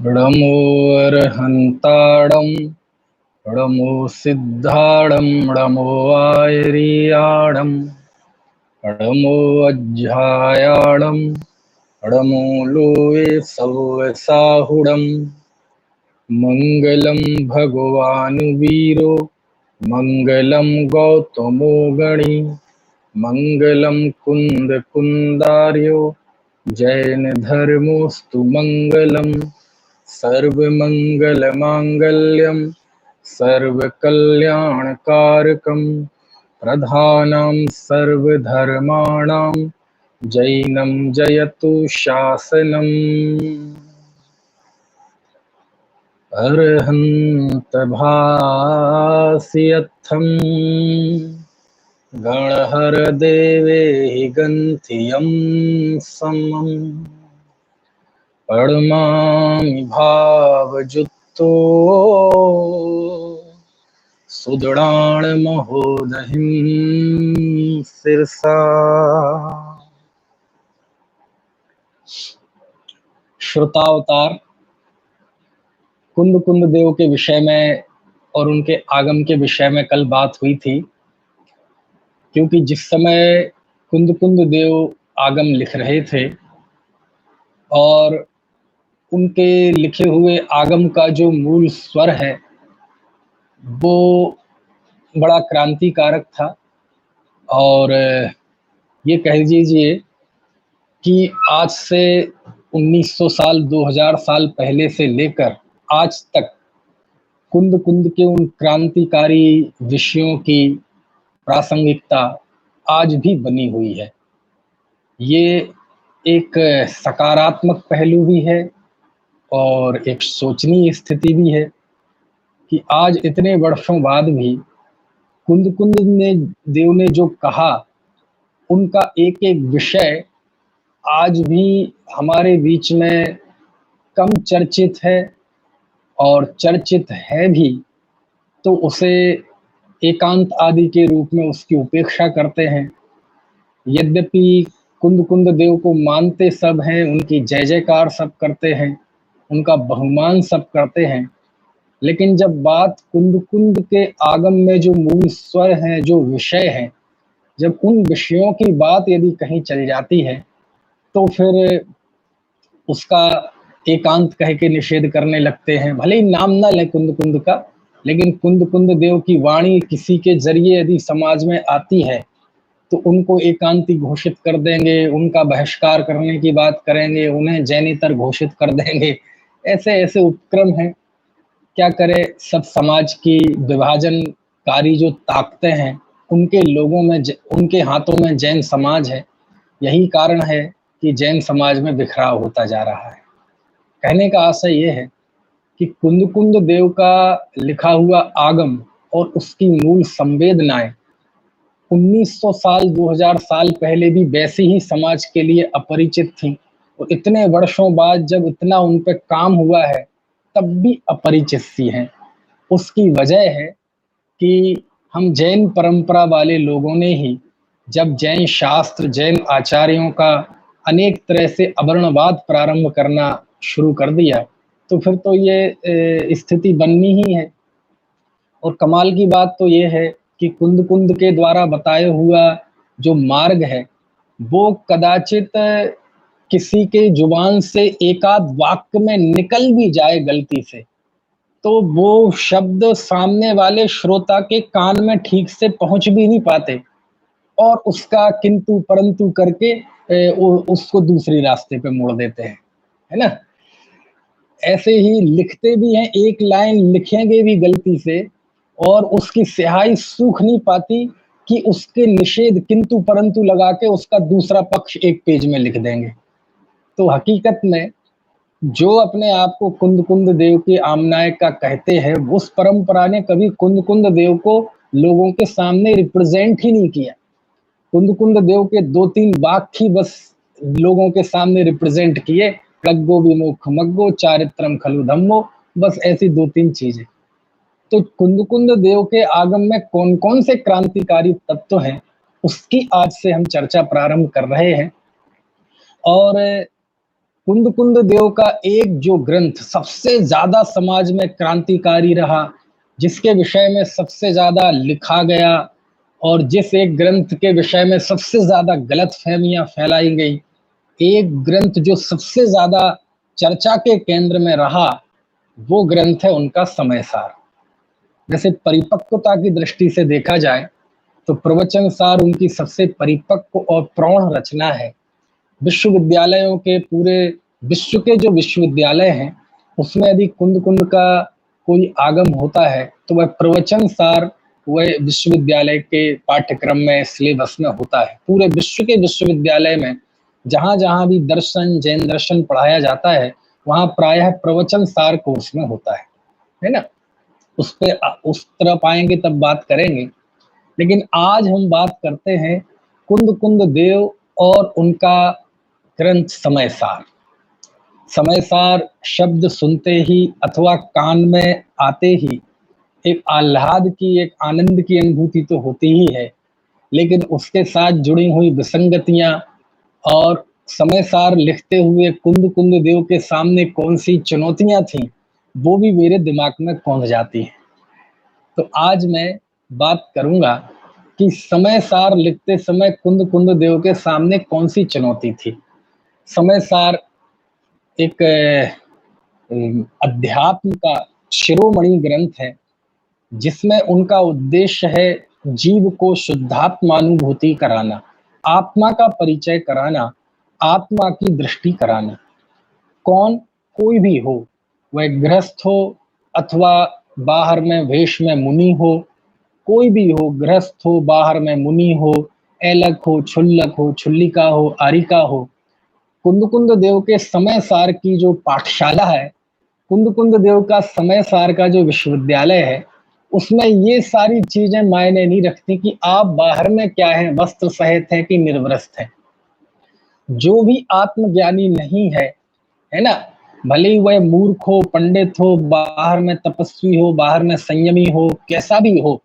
णमोऽर्हन्ताडं णमो सिद्धाडं णमो आयर्याडं णमो अज्झायाडं णमो लोये सव्वसाहुडं मंगलं भगवानुवीरो मंगलं गौतमो गणी मंगलं कुंदकुंदार्यो जैन धर्मोस्तु मंगलम् सर्वमंगलमांगल्यं सर्वकल्याणकारकं प्रधानं सर्वधर्माणां जैनं जयतु शासनम्। अर्हन्त भास्यत्थं गणहर देवे गन्थियं समम् परमा भावजुक्तो सुदृढ़ान महोदहिं सिरसा। श्रोतावतार कुंद कुंद देव के विषय में और उनके आगम के विषय में कल बात हुई थी, क्योंकि जिस समय कुंद कुंद देव आगम लिख रहे थे और उनके लिखे हुए आगम का जो मूल स्वर है वो बड़ा क्रांतिकारक था। और ये कह दीजिए कि आज से 1900 साल 2000 साल पहले से लेकर आज तक कुंद कुंद के उन क्रांतिकारी विषयों की प्रासंगिकता आज भी बनी हुई है। ये एक सकारात्मक पहलू भी है और एक सोचनीय स्थिति भी है कि आज इतने वर्षों बाद भी कुंद कुंद ने देव ने जो कहा उनका एक एक विषय आज भी हमारे बीच में कम चर्चित है, और चर्चित है भी तो उसे एकांत आदि के रूप में उसकी उपेक्षा करते हैं। यद्यपि कुंद कुंद देव को मानते सब हैं, उनकी जय जयकार सब करते हैं, उनका बहुमान सब करते हैं, लेकिन जब बात कुंद कुंद के आगम में जो मूल स्वर हैं, जो विषय हैं, जब उन विषयों की बात यदि कहीं चल जाती है तो फिर उसका एकांत कह के निषेध करने लगते हैं। भले ही नाम ना ले कुंद कुंद का, लेकिन कुंद कुंद देव की वाणी किसी के जरिए यदि समाज में आती है तो उनको एकांती घोषित कर देंगे, उनका बहिष्कार करने की बात करेंगे, उन्हें जैनेतर घोषित कर देंगे। ऐसे ऐसे उपक्रम हैं। क्या करे, सब समाज की विभाजनकारी जो ताकतें हैं उनके लोगों में उनके हाथों में जैन समाज है। यही कारण है कि जैन समाज में बिखराव होता जा रहा है। कहने का आशय यह है कि कुंद कुंद देव का लिखा हुआ आगम और उसकी मूल संवेदनाएं 1900 साल 2000 साल पहले भी वैसे ही समाज के लिए अपरिचित थी, और इतने वर्षों बाद जब इतना उन पर काम हुआ है तब भी अपरिचित सी हैं। उसकी वजह है कि हम जैन परंपरा वाले लोगों ने ही जब जैन शास्त्र जैन आचार्यों का अनेक तरह से अवर्णवाद प्रारंभ करना शुरू कर दिया तो फिर तो ये स्थिति बननी ही है। और कमाल की बात तो ये है कि कुंद कुंद के द्वारा बताया हुआ जो मार्ग है वो कदाचित किसी के जुबान से एकाध वाक्य में निकल भी जाए गलती से तो वो शब्द सामने वाले श्रोता के कान में ठीक से पहुंच भी नहीं पाते, और उसका किंतु परंतु करके उसको दूसरी रास्ते पे मोड़ देते हैं, है ना। ऐसे ही लिखते भी हैं, एक लाइन लिखेंगे भी गलती से और उसकी स्याही सूख नहीं पाती कि उसके निषेध किंतु परंतु लगा के उसका दूसरा पक्ष एक पेज में लिख देंगे। तो हकीकत में जो अपने आप को कुंद कुंद देव की आमनाय का कहते हैं उस परंपरा ने कभी कुंद कुंद देव को लोगों के सामने रिप्रेजेंट ही नहीं किया। कुंद कुंद देव के 2-3 वाक्य ही बस लोगों के सामने रिप्रेजेंट किए, प्रज्ञो विमुख मग्गो चारित्रम खलु धम्मो, बस ऐसी 2-3 चीजें। तो कुंद कुंद देव के आगम में कौन कौन से क्रांतिकारी तत्व हैं उसकी आज से हम चर्चा प्रारंभ कर रहे हैं। और कुंद कुंद देव का एक जो ग्रंथ सबसे ज्यादा समाज में क्रांतिकारी रहा, जिसके विषय में सबसे ज्यादा लिखा गया और जिस एक ग्रंथ के विषय में सबसे ज्यादा गलतफहमियां फैलाई गई, एक ग्रंथ जो सबसे ज्यादा चर्चा के केंद्र में रहा, वो ग्रंथ है उनका समय सार। जैसे परिपक्वता की दृष्टि से देखा जाए तो प्रवचन सार उनकी सबसे परिपक्व और प्रौढ़ रचना है। विश्वविद्यालयों के पूरे विश्व के जो विश्वविद्यालय हैं उसमें यदि कुंद कुंद का कोई आगम होता है तो वह प्रवचन सार वह विश्वविद्यालय के पाठ्यक्रम में सिलेबस में होता है। पूरे विश्व के विश्वविद्यालय में जहां जहां भी दर्शन जैन दर्शन पढ़ाया जाता है वहां प्रायः प्रवचन सार कोर्स में होता है ना। उस पे उस तरफ आएंगे तब बात करेंगे, लेकिन आज हम बात करते हैं कुंद कुंद देव और उनका ग्रंथ समय सार। समय सार शब्द सुनते ही अथवा कान में आते ही एक आह्लाद की, एक आनंद की अनुभूति तो होती ही है, लेकिन उसके साथ जुड़ी हुई विसंगतियां और समय सार लिखते हुए कुंद कुंद देव के सामने कौन सी चुनौतियां थी, वो भी मेरे दिमाग में कौंध जाती है। तो आज मैं बात करूंगा कि समय सार लिखते समय कुंद कुंद देव के सामने कौन सी चुनौती थी। समय सार एक अध्यात्म का शिरोमणि ग्रंथ है, जिसमें उनका उद्देश्य है जीव को शुद्धात्मानुभूति कराना, आत्मा का परिचय कराना, आत्मा की दृष्टि कराना। कौन, कोई भी हो, वह गृहस्थ हो अथवा बाहर में वेश में मुनि हो, कोई भी हो, गृहस्थ हो, बाहर में मुनि हो, ऐलक हो, छुल्लक हो, छुल्लिका हो, आरिका हो, कुंद कुंद देव के समय सार की जो पाठशाला है, कुंद कुंद देव का समय सार का जो विश्वविद्यालय है, उसमें ये सारी चीजें मायने नहीं रखती कि आप बाहर में क्या है, वस्त्र सहित है कि निर्वस्त्र है। जो भी आत्मज्ञानी नहीं है, है ना, भले ही वह मूर्ख हो, पंडित हो, बाहर में तपस्वी हो, बाहर में संयमी हो, कैसा भी हो,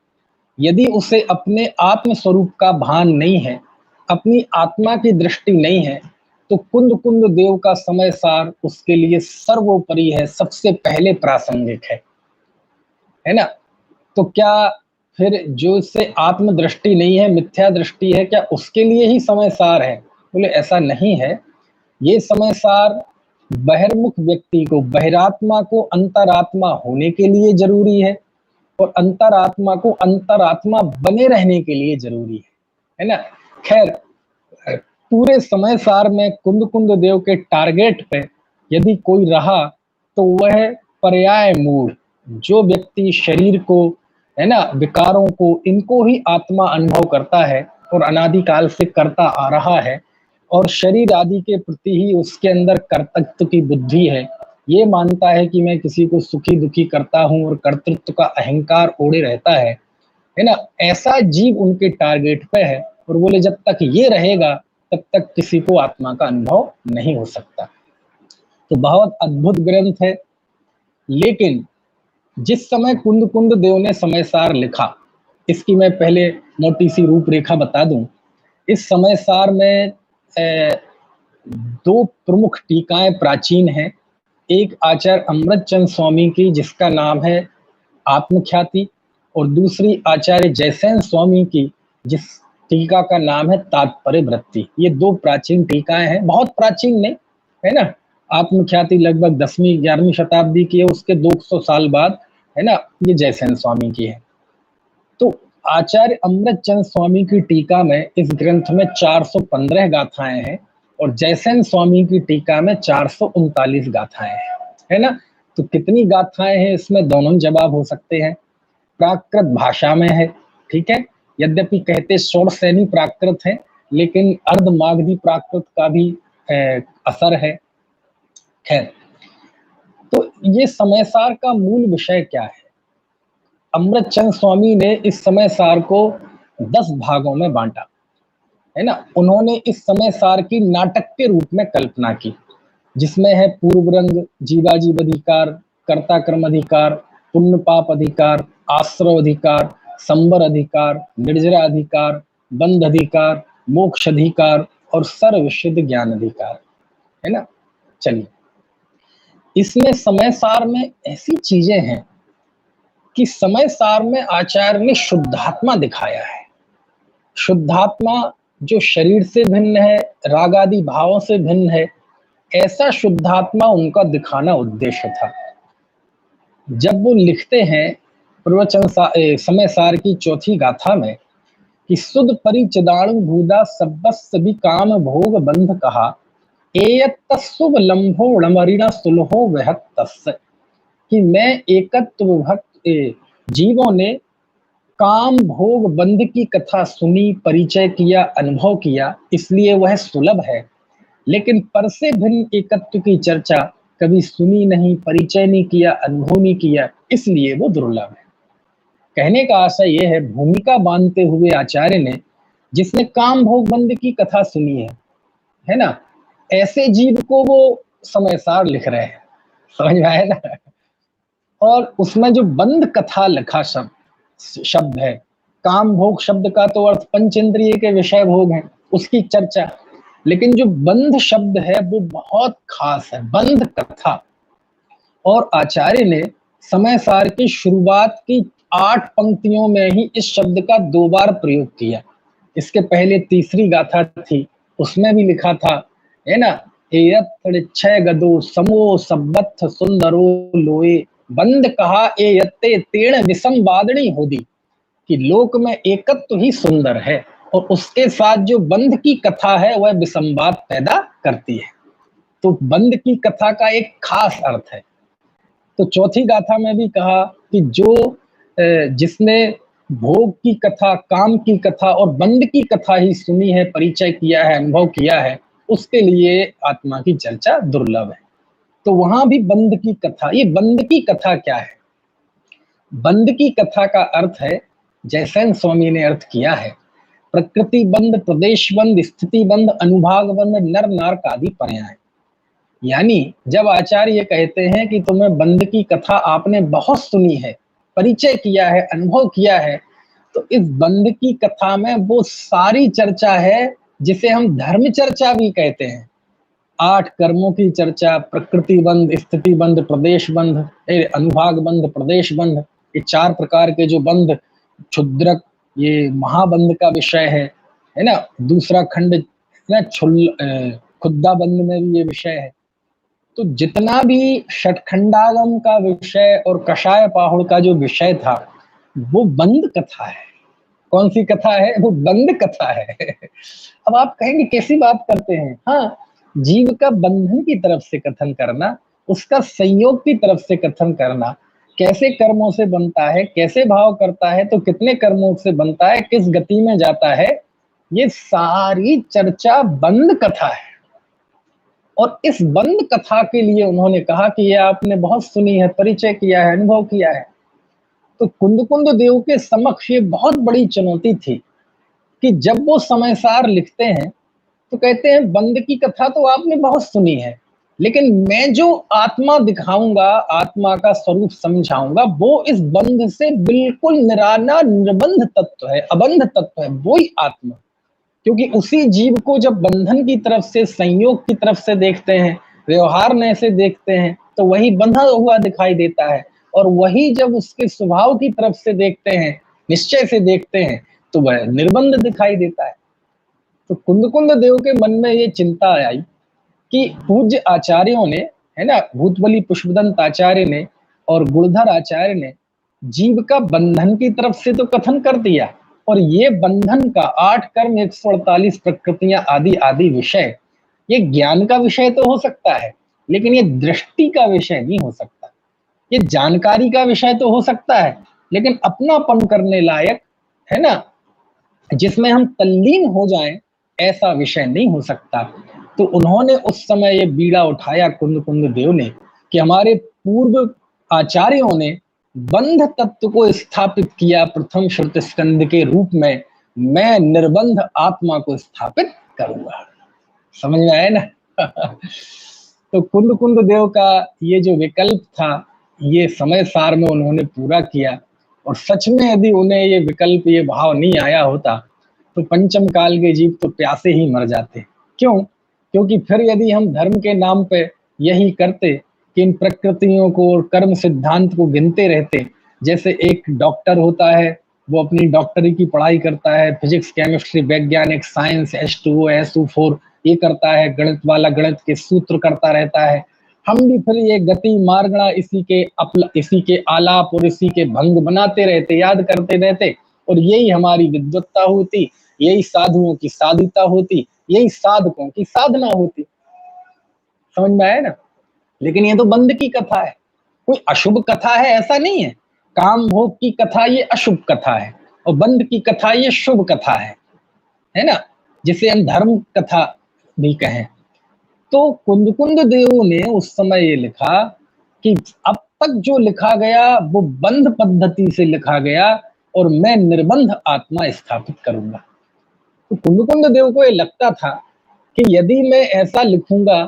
यदि उसे अपने आत्म स्वरूप का भान नहीं है, अपनी आत्मा की दृष्टि नहीं है, तो कुंद कुंद देव का समय सार उसके लिए सर्वोपरि है, सबसे पहले प्रासंगिक है ना। तो क्या फिर जो से आत्म दृष्टि नहीं है, मिथ्या दृष्टि है, क्या उसके लिए ही समय सार है? बोले ऐसा नहीं है। ये समय सार बहिर्मुख व्यक्ति को, बहिरात्मा को अंतरात्मा होने के लिए जरूरी है और अंतरात्मा को अंतरात्मा बने रहने के लिए जरूरी है ना। खैर, पूरे समय सार में कुंद कुंद देव के टारगेट पे यदि कोई रहा तो वह पर्याय मूढ़, जो व्यक्ति शरीर को, है ना, विकारों को, इनको ही आत्मा अनुभव करता है और अनादिकाल से करता आ रहा है और शरीर आदि के प्रति ही उसके अंदर कर्तृत्व की बुद्धि है, ये मानता है कि मैं किसी को सुखी दुखी करता हूं और कर्तृत्व का अहंकार ओढ़े रहता है ना, ऐसा जीव उनके टारगेट पे है। और बोले जब तक ये रहेगा तब तक किसी को आत्मा का अनुभव नहीं हो सकता। तो बहुत अद्भुत ग्रंथ है। लेकिन जिस समय कुंद कुंद देव ने समय सार लिखा, इसकी मैं पहले मोटी सी रूपरेखा बता दूं। इस समय सार में दो प्रमुख टीकाएं प्राचीन हैं। एक आचार्य अमृतचंद स्वामी की, जिसका नाम है आत्मख्याति, और दूसरी आचार्य जयसेन स्वामी की, जिस टीका का नाम है तात्पर्य वृत्ति। ये दो प्राचीन टीकाएं हैं, बहुत प्राचीन नहीं, है ना। आत्मख्याति लगभग 10वीं 11वीं शताब्दी की है, उसके 200 साल बाद, है ना, ये जयसेन स्वामी की है। तो आचार्य अमृतचंद स्वामी की टीका में इस ग्रंथ में 415 गाथाएं हैं और जयसेन स्वामी की टीका में 439 गाथाएं हैं, है ना। तो कितनी गाथाएं हैं इसमें, दोनों जवाब हो सकते हैं। प्राकृत भाषा में है, ठीक है, यद्यपि कहते षोडशैनी प्राकृत है, लेकिन अर्धमागधी प्राकृत का भी असर है। खैर, तो ये समय सार का मूल विषय क्या है? अमृतचंद स्वामी ने इस समय सार को 10 भागों में बांटा, है ना। उन्होंने इस समय सार की नाटक के रूप में कल्पना की, जिसमें है पूर्व रंग, जीवाजीव अधिकार, कर्ता कर्म अधिकार, पुण्य पाप अधिकार, आश्रव अधिकार, संबर अधिकार, निर्जरा अधिकार, बंध अधिकार, मोक्ष अधिकार और सर्वसिद्ध ज्ञान अधिकार, है ना। चलिए, इसमें समय सार में ऐसी चीजें हैं कि समय सार में आचार्य ने शुद्धात्मा दिखाया है। शुद्धात्मा जो शरीर से भिन्न है, राग आदि भावों से भिन्न है, ऐसा शुद्धात्मा उनका दिखाना उद्देश्य था। जब वो लिखते हैं समय सार की चौथी गाथा में कि सुध परिचिदाणु भूदा सब्बस भी काम भोग बंध कहा, एयत तस्सुभ लंभो णमरिणा सुलहो वहत तस्य, कि मैं एकत्व भक्त जीवों ने काम भोग बंध की कथा सुनी, परिचय किया, अनुभव किया, इसलिए वह सुलभ है। लेकिन पर से भिन्न एकत्व की चर्चा कभी सुनी नहीं, परिचय नहीं किया, अनुभव नहीं किया, इसलिए वो दुर्लभ है। कहने का आशय यह है, भूमिका बांधते हुए आचार्य ने जिसने काम भोग बंध की कथा सुनी है ना, ऐसे जीव को वो समय सार लिख रहे हैं, समझ में आया ना। और उसमें जो बंध कथा लिखा शब्द है, काम भोग शब्द का तो अर्थ पंचेंद्रिय के विषय भोग है, उसकी चर्चा, लेकिन जो बंध शब्द है वो बहुत खास है, बंध कथा। और आचार्य ने समय सार की शुरुआत की 8 पंक्तियों में ही इस शब्द का 2 बार प्रयोग किया। इसके पहले तीसरी गाथा थी, उसमें भी लिखा था, है ना, छह गदो समो सब्बथ सुंदरो लोए, बंद कहा ए यत्ते तेण विषम बादणी होदी, कि लोक में एकत्व ही सुंदर है और उसके साथ जो बंध की कथा है वह विसंवाद पैदा करती है। तो बंध की कथा का एक खास अर्थ है। तो चौथी गाथा में भी कहा कि जो जिसने भोग की कथा, काम की कथा और बंध की कथा ही सुनी है, परिचय किया है, अनुभव किया है, उसके लिए आत्मा की चर्चा दुर्लभ है। तो वहां भी बंध की कथा, ये बंध की कथा क्या है? बंध की कथा का अर्थ है, जयसेन स्वामी ने अर्थ किया है, प्रकृति बंध, प्रदेश बंध, स्थिति बंध, अनुभाग बंध, नर नारक आदि पर्याय। यानी जब आचार्य ये कहते हैं कि तुम्हें बंध की कथा आपने बहुत सुनी है, परिचय किया है, अनुभव किया है, तो इस बंध की कथा में वो सारी चर्चा है जिसे हम धर्म चर्चा भी कहते हैं। 8 कर्मों की चर्चा, प्रकृति बंध, स्थिति बंध, प्रदेश बंध, अनुभाग बंध, प्रदेश बंध, ये 4 प्रकार के जो बंध, क्षुद्रक, ये महाबंध का विषय है ना। दूसरा खंड ना खुद्दा बंध में भी ये विषय है। तो जितना भी षटखंडागम का विषय और कषाय पाहुड़ का जो विषय था, वो बंध कथा है। कौन सी कथा है? वो बंध कथा है। अब आप कहेंगे कैसी बात करते हैं? हाँ, जीव का बंधन की तरफ से कथन करना, उसका संयोग की तरफ से कथन करना, कैसे कर्मों से बनता है, कैसे भाव करता है, तो कितने कर्मों से बनता है, किस गति में जाता है, ये सारी चर्चा बंध कथा है। और इस बंध कथा के लिए उन्होंने कहा कि ये आपने बहुत सुनी है, परिचय किया है, अनुभव किया है। तो कुंद देव के समक्ष ये बहुत बड़ी चुनौती थी कि जब वो समय सार लिखते हैं तो कहते हैं बंध की कथा तो आपने बहुत सुनी है, लेकिन मैं जो आत्मा दिखाऊंगा, आत्मा का स्वरूप समझाऊंगा, वो इस बंध से बिल्कुल निराला निर्बंध तत्व है, अबंध तत्व है, वो ही आत्मा। क्योंकि उसी जीव को जब बंधन की तरफ से, संयोग की तरफ से देखते हैं, व्यवहार में से देखते हैं, तो वही बंधा हुआ दिखाई देता है। और वही जब उसके स्वभाव की तरफ से देखते हैं, निश्चय से देखते हैं, तो वह निर्बंध दिखाई देता है। तो कुंद देव के मन में ये चिंता आई कि पूज्य आचार्यों ने, है ना, भूतबली पुष्पदंत आचार्य ने और गुणधर आचार्य ने जीव का बंधन की तरफ से तो कथन कर दिया, और ये बंधन का 8 कर्म, 148 प्रकृतियां आदि आदि विषय, ये ज्ञान का विषय तो हो सकता है, लेकिन ये दृष्टि का विषय नहीं हो सकता। ये जानकारी का विषय तो हो सकता है, लेकिन अपनापन करने लायक, है ना, जिसमें हम तल्लीन हो जाएं, ऐसा विषय नहीं हो सकता। तो उन्होंने उस समय ये बीड़ा उठाया कुंद देव ने कि हमारे पूर्व आचार्यों ने बंध तत्व को स्थापित किया प्रथम श्रुत स्कंद के रूप में, मैं निर्बंध आत्मा को स्थापित करूंगा। समझ में आया ना? तो कुंद देव का ये जो विकल्प था, ये समय सार में उन्होंने पूरा किया। और सच में यदि उन्हें ये विकल्प, ये भाव नहीं आया होता तो पंचम काल के जीव तो प्यासे ही मर जाते। क्यों? क्योंकि फिर यदि हम धर्म के नाम पे यही करते कि इन प्रकृतियों को और कर्म सिद्धांत को गिनते रहते। जैसे एक डॉक्टर होता है, वो अपनी डॉक्टरी की पढ़ाई करता है, फिजिक्स, केमिस्ट्री, वैज्ञानिक, साइंस, H2O, SO4 ये करता है, गणित वाला गणित के सूत्र करता रहता है। हम भी फिर ये गति मार्गणा इसी के आलाप और इसी के भंग बनाते रहते, याद करते रहते, और यही हमारी विद्वत्ता होती, यही साधुओं की साधुता होती, यही साधकों की साधना होती। समझ में आया ना? लेकिन ये तो बंद की कथा है, कोई अशुभ कथा है ऐसा नहीं है। काम भोग की कथा ये अशुभ कथा है, और बंद की कथा ये शुभ कथा है ना, जिसे हम धर्म कथा भी कहें। तो कुंद देव ने उस समय ये लिखा कि अब तक जो लिखा गया वो बंध पद्धति से लिखा गया, और मैं निर्बंध आत्मा स्थापित करूंगा। तो कुंद देव को ये लगता था कि यदि मैं ऐसा लिखूंगा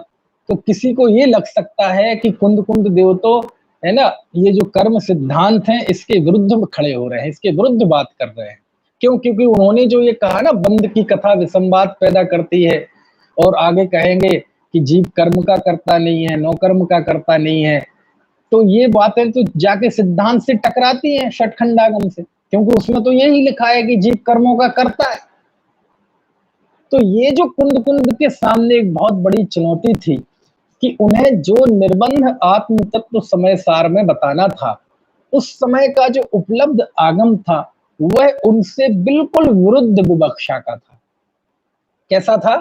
तो किसी को ये लग सकता है कि कुंद देव तो है ना, ये जो कर्म सिद्धांत हैं इसके विरुद्ध में खड़े हो रहे हैं, इसके विरुद्ध बात कर रहे हैं। क्यों? क्योंकि उन्होंने जो ये कहा ना, बंद की कथा विसंवाद पैदा करती है, और आगे कहेंगे कि जीव कर्म का करता नहीं है, नौकर्म का करता नहीं है। तो ये बातें तो जाके सिद्धांत से टकराती हैं, षटखंडागम से, क्योंकि उसमें तो यही लिखा है कि जीव कर्मों का करता है। तो ये जो कुंद के सामने एक बहुत बड़ी चुनौती थी कि उन्हें जो निर्बंध आत्म तत्व समय सार में बताना था, उस समय का जो उपलब्ध आगम था वह उनसे बिल्कुल विरुद्ध विवक्षा का था। कैसा था?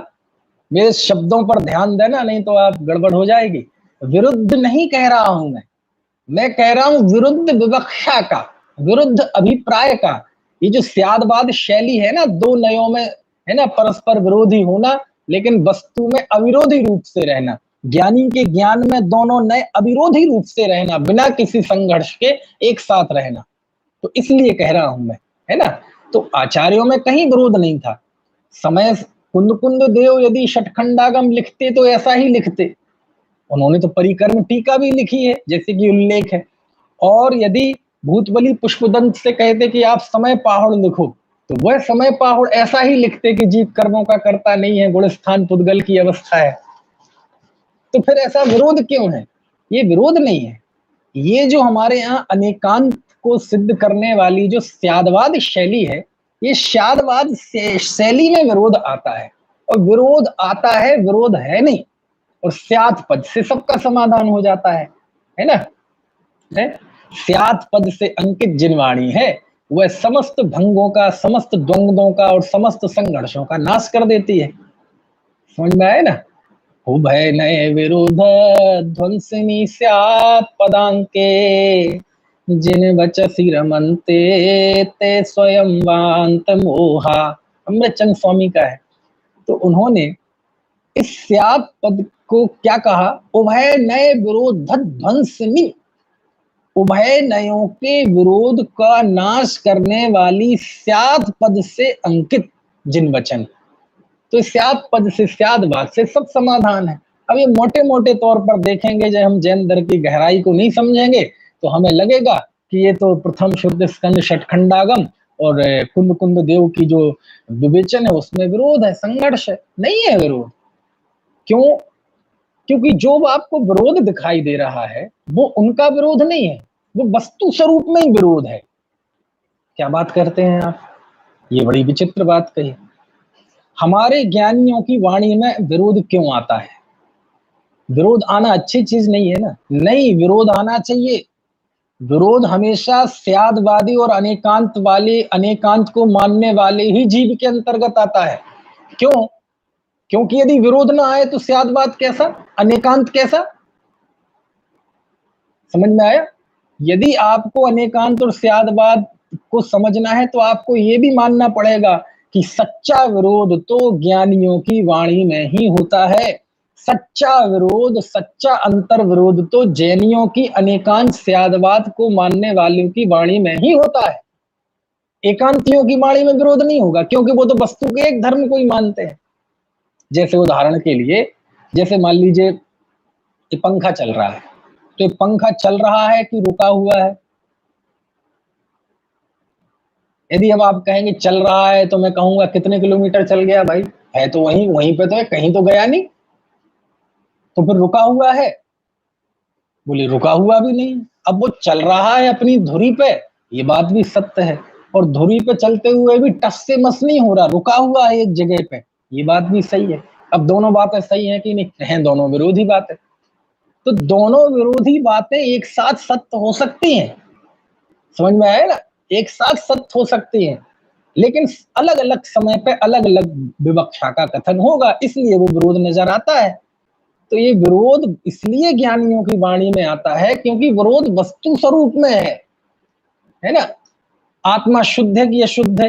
मेरे शब्दों पर ध्यान देना, नहीं तो आप गड़बड़ हो जाएगी। विरुद्ध नहीं कह रहा हूं मैं कह रहा हूं विरुद्ध विवक्षा का, विरुद्ध अभिप्राय का। ये जो स्यादवाद शैली है ना, दो नयों में है ना परस्पर विरोधी होना, लेकिन वस्तु में अविरोधी रूप से रहना, ज्ञानी के ज्ञान में दोनों नए अविरोधी रूप से रहना, बिना किसी संघर्ष के एक साथ रहना। तो इसलिए कह रहा हूं मैं, है ना। तो आचार्यों में कहीं विरोध नहीं था। समय कुंद देव यदि षटखंडागम लिखते तो ऐसा ही लिखते। उन्होंने तो परिकर्म टीका भी लिखी है, जैसे कि उल्लेख है। और यदि भूतबली पुष्पदंत से कहते कि आप समय पाहुड़ लिखो, तो वह समय पाहुड़ ऐसा ही लिखते कि जीव कर्मों का करता नहीं है, गुणस्थान पुद्गल की अवस्था है। तो फिर ऐसा विरोध क्यों है? ये विरोध नहीं है, ये जो हमारे यहाँ अनेकांत को सिद्ध करने वाली जो स्यादवाद शैली है, ये स्यादवाद शैली में विरोध आता है, और विरोध आता है, विरोध है नहीं, और स्यात् पद से सबका समाधान हो जाता है ना। है स्यात् पद से अंकित जिनवाणी है, वह समस्त भंगों का, समस्त द्वंद्वों का और समस्त संघर्षों का नाश कर देती है। समझ में आए ना? उभय नए विरोध ध्वंसिनी स्यात् पदांके, जिन वचसी रमन्ते ते स्वयं वांत मोहा। अमृतचंद स्वामी का है। तो उन्होंने इस स्यात् पद को क्या कहा? उभय नए विरोध ध्वंसिनी, उभय नयों के विरोध का नाश करने वाली स्यात् पद से अंकित जिन वचन। तो स्यात् पद से, स्यादवाद से सब समाधान है। अब ये मोटे मोटे तौर पर देखेंगे, जब हम जैन धर्म की गहराई को नहीं समझेंगे तो हमें लगेगा कि ये तो प्रथम शुद्ध स्कंद षटखंडागम और कुंद देव की जो विवेचन है उसमें विरोध है, संघर्ष है। नहीं है विरोध। क्यों? क्योंकि जो आपको विरोध दिखाई दे रहा है वो उनका विरोध नहीं है, वो वस्तु स्वरूप में ही विरोध है। क्या बात करते हैं आप? ये बड़ी विचित्र बात कही। हमारे ज्ञानियों की वाणी में विरोध क्यों आता है? विरोध आना अच्छी चीज नहीं है ना। नहीं, विरोध आना चाहिए। विरोध हमेशा स्यादवादी और अनेकांत वाले, अनेकांत को मानने वाले ही जीव के अंतर्गत आता है। क्यों? क्योंकि यदि विरोध ना आए तो स्यादवाद कैसा, अनेकांत कैसा? समझ में आया? यदि आपको अनेकांत और स्यादवाद को समझना है तो आपको ये भी मानना पड़ेगा कि सच्चा विरोध तो ज्ञानियों की वाणी में ही होता है। सच्चा विरोध, सच्चा अंतर विरोध तो जैनियों की अनेकांत स्यादवाद को मानने वालों की वाणी में ही होता है। एकांतियों की वाणी में विरोध नहीं होगा, क्योंकि वो तो वस्तु के एक धर्म को ही मानते हैं। जैसे उदाहरण के लिए, जैसे मान लीजिए ये पंखा चल रहा है, तो ये पंखा चल रहा है कि रुका हुआ है? यदि अब आप कहेंगे चल रहा है तो मैं कहूंगा कितने किलोमीटर चल गया भाई? है तो वहीं पे तो है, कहीं तो गया नहीं। तो फिर रुका हुआ है? बोले रुका हुआ भी नहीं, अब वो चल रहा है अपनी धुरी पे, ये बात भी सत्य है। और धुरी पे चलते हुए भी टस से मस नहीं हो रहा, रुका हुआ है एक जगह पे, ये बात भी सही है। अब दोनों बातें सही हैं कि नहीं? हैं, दोनों विरोधी बातें। तो दोनों विरोधी बातें एक साथ सत्य हो सकती हैं, समझ में आया ना? एक साथ सत्य हो सकती हैं, लेकिन अलग अलग समय पे अलग अलग विवक्षा का कथन होगा, इसलिए वो विरोध नजर आता है। तो ये विरोध इसलिए ज्ञानियों की वाणी में आता है क्योंकि विरोध वस्तु स्वरूप में है ना? आत्मा शुद्ध है कि अशुद्ध है?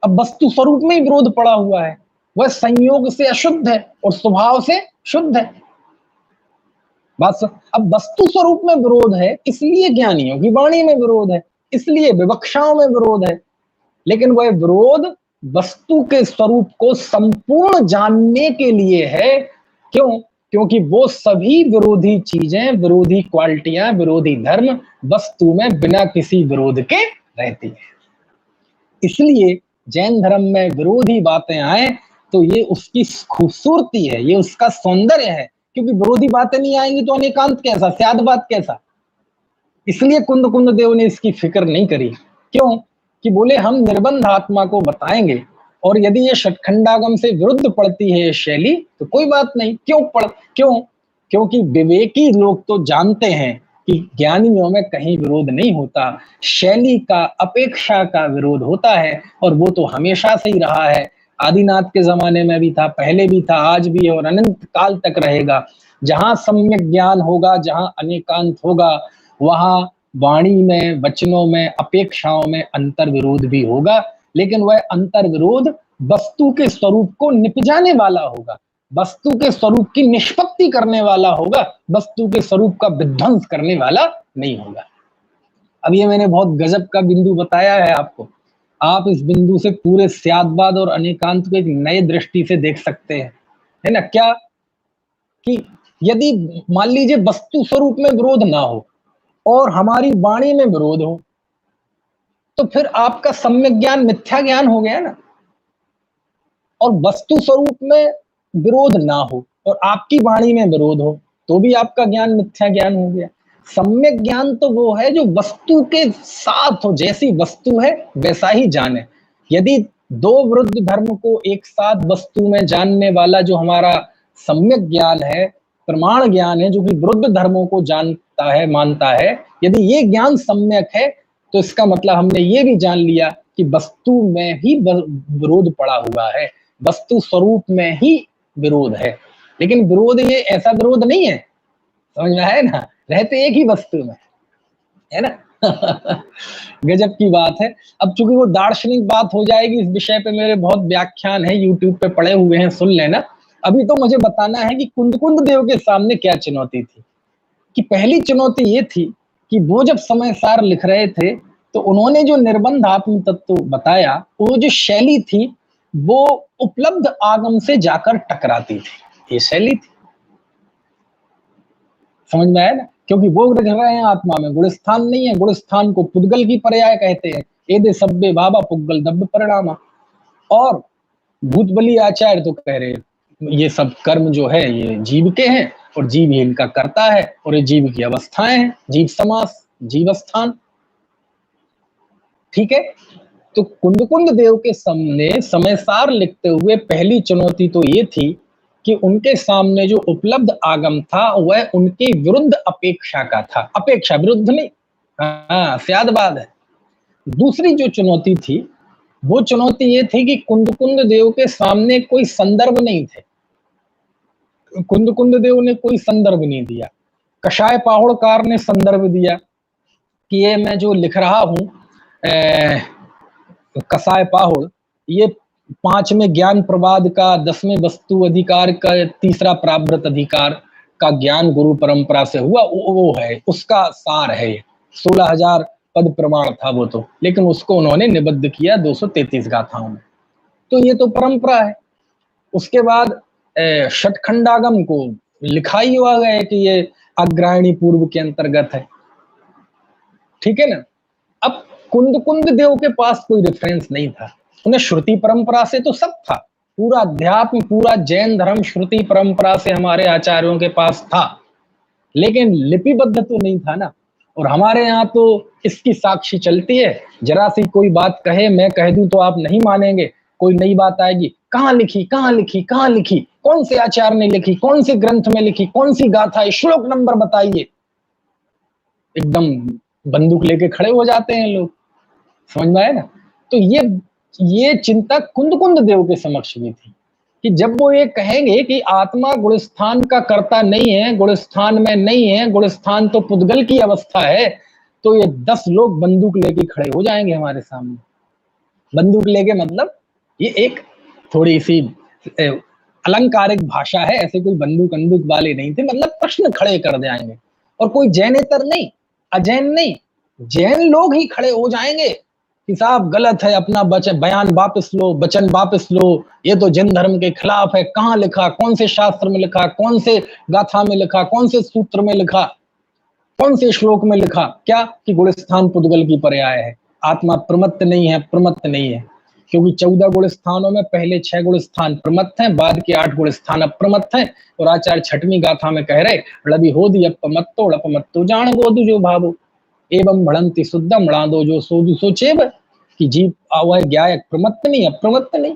अब वस्तु स्वरूप में ही विरोध पड़ा हुआ है, वह संयोग से अशुद्ध है और स्वभाव से शुद्ध है। अब वस्तु स्वरूप में विरोध है, इसलिए ज्ञानियों की वाणी में विरोध है, इसलिए विवक्षाओं में विरोध है। लेकिन वह विरोध वस्तु के स्वरूप को संपूर्ण जानने के लिए है। क्यों? क्योंकि वो सभी विरोधी चीजें, विरोधी क्वालिटियां, विरोधी धर्म वस्तु में बिना किसी विरोध के रहती है। इसलिए जैन धर्म में विरोधी बातें आए तो ये उसकी खूबसूरती है, ये उसका सौंदर्य है, क्योंकि विरोधी बातें नहीं आएंगी तो अनेकांत कैसा, स्यादबाद कैसा? इसलिए कुंद कुंद देव ने इसकी फिक्र नहीं करी। क्यों? कि बोले हम निर्बंध आत्मा को बताएंगे, और यदि ये षटखंडागम से विरुद्ध पड़ती है ये शैली तो कोई बात नहीं। क्यों? क्योंकि विवेकी लोग तो जानते हैं कि ज्ञानियों में कहीं विरोध नहीं होता, शैली का, अपेक्षा का विरोध होता है, और वो तो हमेशा से ही रहा है। आदिनाथ के जमाने में भी था, पहले भी था, आज भी है और अनंत काल तक रहेगा। जहां सम्यक ज्ञान होगा, जहां अनेकांत होगा, वहां वाणी में, वचनों में, अपेक्षाओं में अंतर विरोध भी होगा, लेकिन वह अंतर विरोध वस्तु के स्वरूप को निपजाने वाला होगा, वस्तु के स्वरूप की निष्पत्ति करने वाला होगा, वस्तु के स्वरूप का विध्वंस करने वाला नहीं होगा। अब ये मैंने बहुत गजब का बिंदु बताया है आपको। आप इस बिंदु से पूरे स्यादवाद और अनेकांत को एक नए दृष्टि से देख सकते हैं, है ना? क्या कि यदि मान लीजिए वस्तु स्वरूप में विरोध ना हो और हमारी वाणी में विरोध हो, तो फिर आपका सम्यक ज्ञान मिथ्या ज्ञान हो गया ना। और वस्तु स्वरूप में विरोध ना हो और आपकी वाणी में विरोध हो तो भी आपका ज्ञान मिथ्या ज्ञान हो गया। सम्यक ज्ञान तो वो है जो वस्तु के साथ हो, जैसी वस्तु है वैसा ही जाने। यदि दो विरुद्ध धर्म को एक साथ वस्तु में जानने वाला जो हमारा सम्यक ज्ञान है, प्रमाण ज्ञान है, जो कि विरुद्ध धर्मों को जानता है, मानता है, यदि ये ज्ञान सम्यक है तो इसका मतलब हमने ये भी जान लिया कि वस्तु में ही विरोध पड़ा हुआ है, वस्तु स्वरूप में ही विरोध है। लेकिन विरोध ये ऐसा विरोध नहीं है, समझ में आया ना? रहते एक ही वस्तु में, है ना? गजब की बात है। अब चूंकि वो दार्शनिक बात हो जाएगी, इस विषय पे मेरे बहुत व्याख्यान है, यूट्यूब पे पड़े हुए हैं, सुन लेना। अभी तो मुझे बताना है कि कुंद कुंद देव के सामने क्या चुनौती थी। कि पहली चुनौती ये थी कि वो जब समय सार लिख रहे थे तो उन्होंने जो निर्बंध आत्म तत्व बताया, वो जो शैली थी वो उपलब्ध आगम से जाकर टकराती थी, ये शैली थी। समझ में आया ना? क्योंकि वो लिख रहे हैं आत्मा में गुण स्थान नहीं है, गुण स्थान को पुद्गल की पर्याय कहते हैं, एदे सब्बे बाबा पुद्गल दब्ब परिणामा। और भूतबली आचार्य तो कह रहे ये सब कर्म जो है ये जीव के हैं और जीव ही इनका करता है, और ये जीव की अवस्थाएं हैं, जीव समास, जीवस्थान। ठीक है? तो कुंद कुंद देव के सामने समय सार लिखते हुए पहली चुनौती तो ये थी कि उनके सामने जो उपलब्ध आगम था वह उनके विरुद्ध अपेक्षा का था। अपेक्षा, विरुद्ध नहीं, हाँ, स्यादवाद है। दूसरी जो चुनौती थी वो चुनौती ये थी कि कुंद कुंद देव के सामने कोई संदर्भ नहीं थे। कुंद कुंद देव ने कोई संदर्भ नहीं दिया। कषाय पाहुड़कार ने संदर्भ दिया कि ये मैं जो लिख रहा हूं कसाय पाहुड़, ये 5वें ज्ञान प्रवाद का 10वें वस्तु अधिकार का 3रा प्रावृत अधिकार का ज्ञान गुरु परंपरा से हुआ, वो है, उसका सार है। 16,000 पद प्रमाण था वो तो, लेकिन उसको उन्होंने निबद्ध किया 233 गाथाओं में। तो ये तो परंपरा है। उसके बाद षटखंडागम को लिखा ही हुआ है कि ये अग्रायणी पूर्व के अंतर्गत है। ठीक है ना? अब कुंद कुंद देव के पास कोई रेफरेंस नहीं था, उन्हें श्रुति परंपरा से तो सब था, पूरा अध्यात्म, पूरा जैन धर्म श्रुति परंपरा से हमारे आचार्यों के पास था, लेकिन लिपिबद्ध तो नहीं था ना। और हमारे यहाँ तो इसकी साक्षी चलती है, जरा सी कोई बात कहे, मैं कह दूं तो आप नहीं मानेंगे, कोई नई बात आएगी, कहाँ लिखी, कहाँ लिखी, कहाँ लिखी, कौन से आचार्य ने लिखी, कौन से ग्रंथ में लिखी, कौन सी गाथा, श्लोक नंबर बताइए। एकदम बंदूक लेके खड़े हो जाते हैं लोग, समझ में आया ना। तो ये चिंता कुंद देव के समक्ष भी थी कि जब वो ये कहेंगे कि आत्मा गुणस्थान का कर्ता नहीं है, गुणस्थान में नहीं है, गुणस्थान तो पुद्गल की अवस्था है, तो ये 10 लोग बंदूक लेके खड़े हो जाएंगे हमारे सामने। बंदूक लेके मतलब ये एक थोड़ी सी अलंकारिक भाषा है, ऐसे कोई बंदूक वाले नहीं थे, मतलब प्रश्न खड़े कर जाएंगे। और कोई जैनेतर नहीं, अजैन नहीं, जैन लोग ही खड़े हो जाएंगे कि साहब गलत है, अपना बयान वापस लो, वचन वापस लो, ये तो जैन धर्म के खिलाफ है। कहाँ लिखा, कौन से शास्त्र में लिखा, कौन से गाथा में लिखा, कौन से सूत्र में लिखा, कौन से श्लोक में लिखा क्या कि गुणस्थान पुद्गल की पर्याय है, आत्मा प्रमत्त नहीं है, प्रमत्त नहीं है। क्योंकि 14 गुण स्थानों में पहले 6 गुण स्थान प्रमत्त हैं, बाद के 8 गुण स्थान अप्रमत्त हैं। और आचार्य 6वीं गाथा में कह रहे लबी होदी अपमत्तो लपमत्तो जान बोधु जो भावो एवं भड़ंती शुद्धम मणादो जो सोधु सोचेब कि जीव आवय ज्ञायक प्रमत्त नहीं, अप्रमत्त नहीं।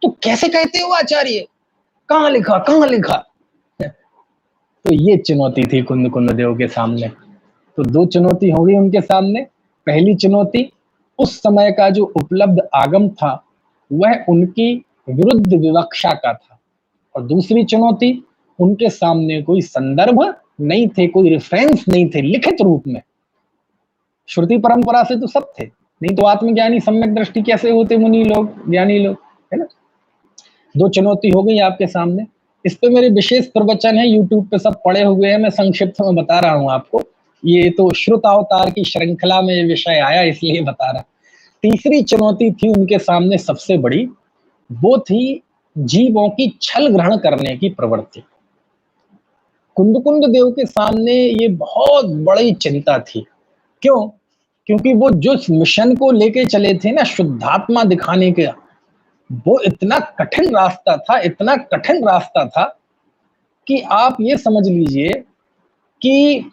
तो कैसे कहते हो आचार्य, कहाँ लिखा, कहाँ लिखा। तो ये चुनौती थी कुंद देव के सामने। तो 2 चुनौती होगी उनके सामने। पहली चुनौती, उस समय का जो उपलब्ध आगम था वह उनकी विरुद्ध विवक्षा का था। और दूसरी चुनौती, उनके सामने कोई संदर्भ नहीं थे, कोई रेफरेंस नहीं थे लिखित रूप में। श्रुति परंपरा से तो सब थे, नहीं तो आत्मज्ञानी सम्यक दृष्टि कैसे होते मुनि लोग, ज्ञानी लोग, है ना। 2 चुनौती हो गई आपके सामने। इस पे मेरे विशेष प्रवचन है, यूट्यूब पे सब पड़े हुए हैं, मैं संक्षिप्त में बता रहा हूं आपको। ये तो श्रुत अवतार की श्रृंखला में ये विषय आया इसलिए बता रहा। तीसरी चुनौती थी उनके सामने सबसे बड़ी, वो थी जीवों की छल ग्रहण करने की प्रवृत्ति। कुंद देव के सामने ये बहुत बड़ी चिंता थी। क्यों? क्योंकि वो जो मिशन को लेके चले थे ना, शुद्धात्मा दिखाने के, वो इतना कठिन रास्ता था, इतना कठिन रास्ता था कि आप ये समझ लीजिए कि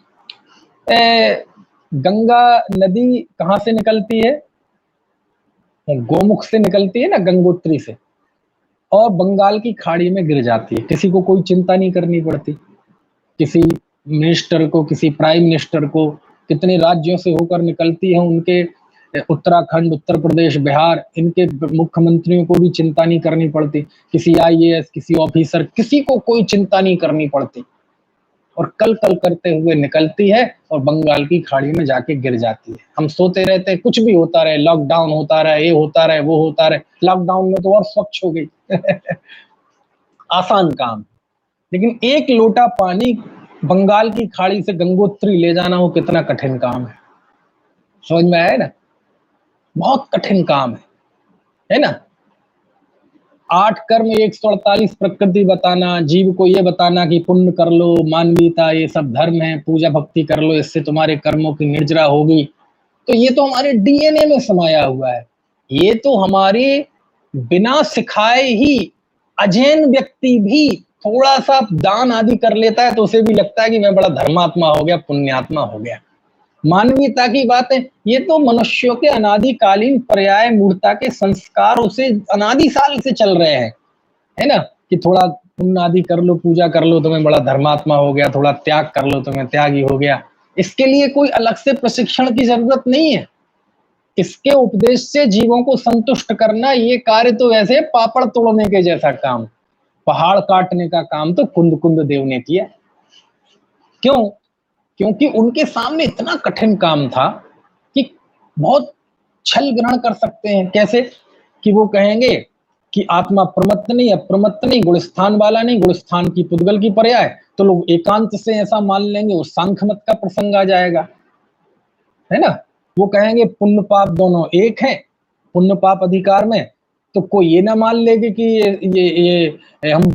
गंगा नदी कहाँ से निकलती है, गोमुख से निकलती है ना, गंगोत्री से, और बंगाल की खाड़ी में गिर जाती है। किसी को कोई चिंता नहीं करनी पड़ती, किसी मिनिस्टर को, किसी प्राइम मिनिस्टर को, कितने राज्यों से होकर निकलती है, उनके उत्तराखंड, उत्तर प्रदेश, बिहार, इनके मुख्यमंत्रियों को भी चिंता नहीं करनी पड़ती, किसी आईएएस, किसी ऑफिसर, किसी को कोई चिंता नहीं करनी पड़ती। और कल कल करते हुए निकलती है और बंगाल की खाड़ी में जाके गिर जाती है। हम सोते रहते हैं कुछ भी होता रहे, लॉकडाउन होता रहे, ये होता रहे, वो होता रहे। लॉकडाउन में तो और स्वच्छ हो गई आसान काम। लेकिन 1 लोटा पानी बंगाल की खाड़ी से गंगोत्री ले जाना, वो कितना कठिन काम है, समझ में आया ना। बहुत कठिन काम है ना। 8 कर्म 148 प्रकृति बताना, जीव को ये बताना कि पुण्य कर लो, मानवीयता, ये सब धर्म है, पूजा भक्ति कर लो, इससे तुम्हारे कर्मों की निर्जरा होगी। तो ये तो हमारे डीएनए में समाया हुआ है। ये तो हमारे बिना सिखाए ही अजैन व्यक्ति भी थोड़ा सा दान आदि कर लेता है तो उसे भी लगता है कि मैं बड़ा धर्मात्मा हो गया, पुण्यात्मा हो गया। मानवीयता की बात है, ये तो मनुष्यों के अनादिकालीन पर्याय मूर्ता के संस्कारों से अनादि साल से चल रहे हैं, है ना, कि थोड़ा पुण्य आदि कर लो, पूजा कर लो, तुम्हें बड़ा धर्मात्मा हो गया, थोड़ा त्याग कर लो, तुम्हें त्यागी हो गया। इसके लिए कोई अलग से प्रशिक्षण की जरूरत नहीं है। इसके उपदेश से जीवों को संतुष्ट करना, ये कार्य तो वैसे पापड़ तोड़ने के जैसा काम, पहाड़ काटने का काम तो कुंद देव ने किया। क्यों? क्योंकि उनके सामने इतना कठिन काम था कि बहुत छल ग्रहण कर सकते हैं। कैसे? कि वो कहेंगे कि आत्मा प्रमत्त नहीं, अप्रमत्त नहीं, गुणस्थान वाला नहीं, गुणस्थान की पुद्गल की पर्याय। तो लोग एकांत से ऐसा मान लेंगे, वो सांख्य मत का प्रसंग आ जाएगा, है ना। वो कहेंगे पुण्य पाप दोनों एक है, पुण्य पाप अधिकार में। तो कोई ये ना मान लेगे कि ये हम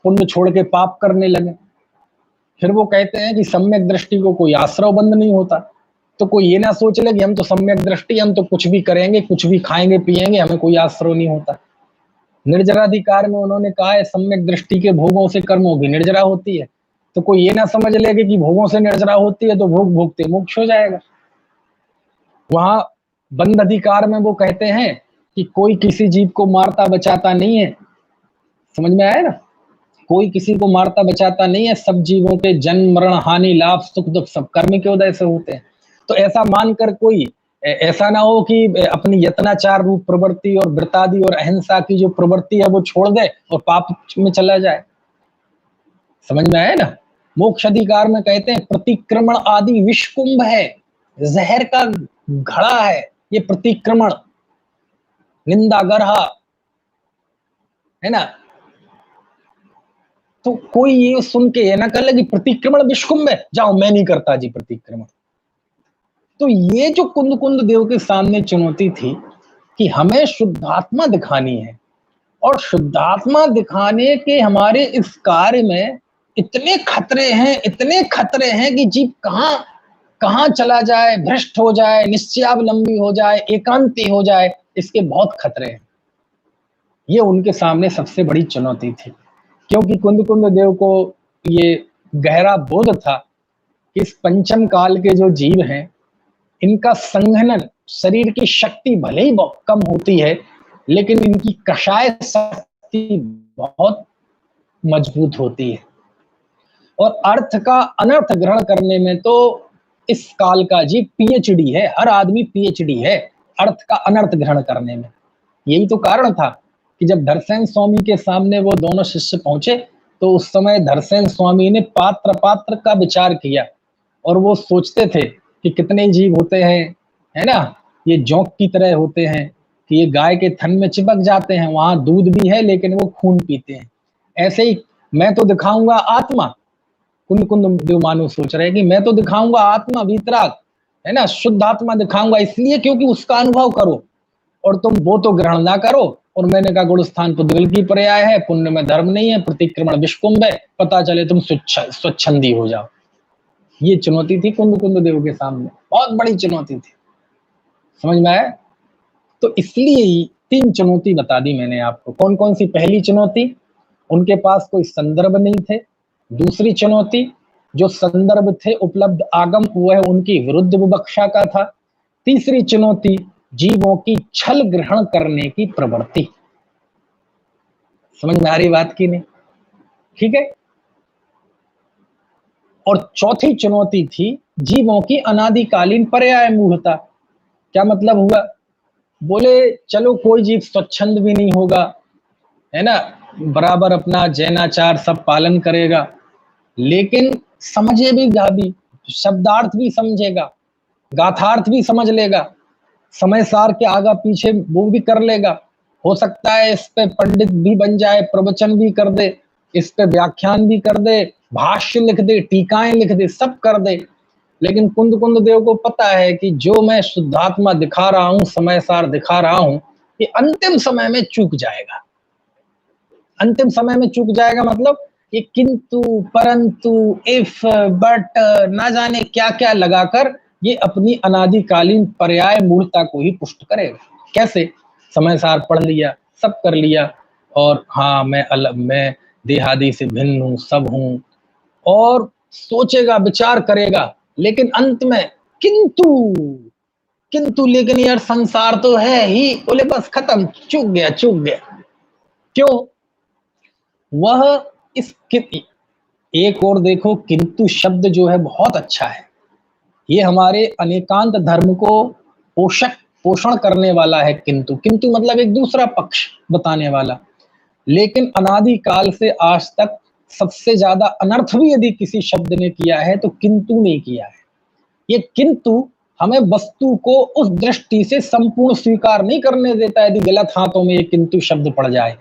पुण्य छोड़ के पाप करने लगे। फिर वो कहते हैं कि सम्यक दृष्टि को कोई आश्रव बंद नहीं होता। तो कोई ये ना सोच ले कि हम तो सम्यक दृष्टि, हम तो कुछ भी करेंगे, कुछ भी खाएंगे पिएंगे, हमें कोई आश्रव नहीं होता। निर्जराधिकार में उन्होंने कहा है सम्यक दृष्टि के भोगों से कर्मों की निर्जरा होती है। तो कोई ये ना समझ लेगे कि भोगों से निर्जरा होती है तो भोग भोगते मोक्ष हो जाएगा। वहां बंध अधिकार में वो कहते हैं कि कोई किसी जीव को मारता बचाता नहीं है। समझ में आया ना? कोई किसी को मारता बचाता नहीं है, सब जीवों के जन्म मरण हानि लाभ सुख दुख सब कर्म के उदय से होते हैं। तो ऐसा मानकर कोई ऐसा ना हो कि अपनी यत्नाचार रूप प्रवृत्ति और वृतादि और अहिंसा की जो प्रवृत्ति है वो छोड़ दे और पाप में चला जाए। समझ में आया ना? मोक्ष अधिकार में कहते हैं प्रतिक्रमण आदि विषकुंभ है, जहर का घड़ा है ये प्रतिक्रमण, निंदा गर्हा, है ना? तो कोई ये सुन के ये ना कर ले कि प्रतिक्रमण विषकुंभ है, जाओ मैं नहीं करता जी प्रतिक्रमण। तो ये जो कुंद कुंद देव के सामने चुनौती थी कि हमें शुद्धात्मा दिखानी है, और शुद्धात्मा दिखाने के हमारे इस कार्य में इतने खतरे हैं कि जीव कहां चला जाए, भ्रष्ट हो जाए, निश्चयावलंबी हो जाए, एकांती हो जाए, इसके बहुत खतरे हैं। ये उनके सामने सबसे बड़ी चुनौती थी, क्योंकि कुंद कुंद देव को ये गहरा बोध था कि इस पंचम काल के जो जीव हैं इनका संघनन, शरीर की शक्ति भले ही बहुत कम होती है लेकिन इनकी कषाय शक्ति बहुत मजबूत होती है, और अर्थ का अनर्थ ग्रहण करने में तो इस काल का जीव पीएचडी है, हर आदमी पीएचडी है अर्थ का अनर्थ ग्रहण करने में। यही तो कारण था कि जब धरसेन स्वामी के सामने वो दोनों शिष्य पहुंचे तो उस समय धरसेन स्वामी ने पात्र पात्र का विचार किया, और वो सोचते थे कि कितने जीव होते हैं, है ना, ये जोंक की तरह होते हैं कि ये गाय के थन में चिपक जाते हैं, वहां दूध भी है लेकिन वो खून पीते हैं। ऐसे ही मैं तो दिखाऊंगा आत्मा, कुंद कुंद देव मानो सोच रहे हैं कि मैं तो दिखाऊंगा आत्मा वीतराग, है ना, शुद्ध आत्मा दिखाऊंगा, इसलिए क्योंकि उसका अनुभव करो, और तुम वो तो ग्रहण ना करो। और मैंने कहा गुण स्थान पुद्गल की पर्याय है, पुण्य में धर्म नहीं है, प्रतिक्रमण विषकुंभ है, पता चले तुम स्वच्छंदी हो जाओ। ये चुनौती थी कुंद कुंद देव के सामने, बहुत बड़ी चुनौती थी। समझ में आया? तो इसलिए ही 3 चुनौती बता दी मैंने आपको। कौन कौन सी? पहली चुनौती, उनके पास कोई संदर्भ नहीं थे। दूसरी चुनौती, जो संदर्भ थे उपलब्ध आगम वह उनकी विरुद्ध विवक्षा का था। तीसरी चुनौती, जीवों की छल ग्रहण करने की प्रवृत्ति। समझ में आ रही बात की नहीं? ठीक है। और चौथी चुनौती थी जीवों की अनादिकालीन पर्याय मूढ़ता। क्या मतलब हुआ? बोले चलो कोई जीव स्वच्छंद भी नहीं होगा, है ना, बराबर अपना जैनाचार सब पालन करेगा, लेकिन समझेगा भी, शब्दार्थ भी समझेगा, गाथार्थ भी समझ लेगा, समय सार के आगा पीछे वो भी कर लेगा, हो सकता है इस पे पंडित भी बन जाए, प्रवचन भी कर दे, इस पे व्याख्यान भी कर दे, भाष्य लिख दे, टीकाएं लिख दे, सब कर दे। लेकिन कुंद कुंद देव को पता है कि जो मैं शुद्धात्मा दिखा रहा हूं, समय सार दिखा रहा हूं, ये अंतिम समय में चूक जाएगा। अंतिम समय में चूक जाएगा मतलब ये किंतु परंतु इफ बट ना जाने क्या क्या लगाकर ये अपनी अनादिकालीन पर्याय मूलता को ही पुष्ट करेगा। कैसे? समय सार पढ़ लिया, सब कर लिया, और हाँ मैं अलग, मैं देहादि से भिन्न हूं, सब हूं, और सोचेगा विचार करेगा, लेकिन अंत में किंतु किंतु लेकिन यार संसार तो है ही, बोले बस खत्म, चूक गया चूक गया। क्यों? वह इस एक और देखो, किंतु शब्द जो है बहुत अच्छा है, ये हमारे अनेकांत धर्म को पोषण करने वाला है। किंतु किंतु मतलब एक दूसरा पक्ष बताने वाला। लेकिन अनादि काल से आज तक सबसे ज्यादा अनर्थ भी यदि किसी शब्द ने किया है तो किंतु ने किया है। ये किंतु हमें वस्तु को उस दृष्टि से संपूर्ण स्वीकार नहीं करने देता यदि गलत हाथों में ये किंतु शब्द पड़ जाए।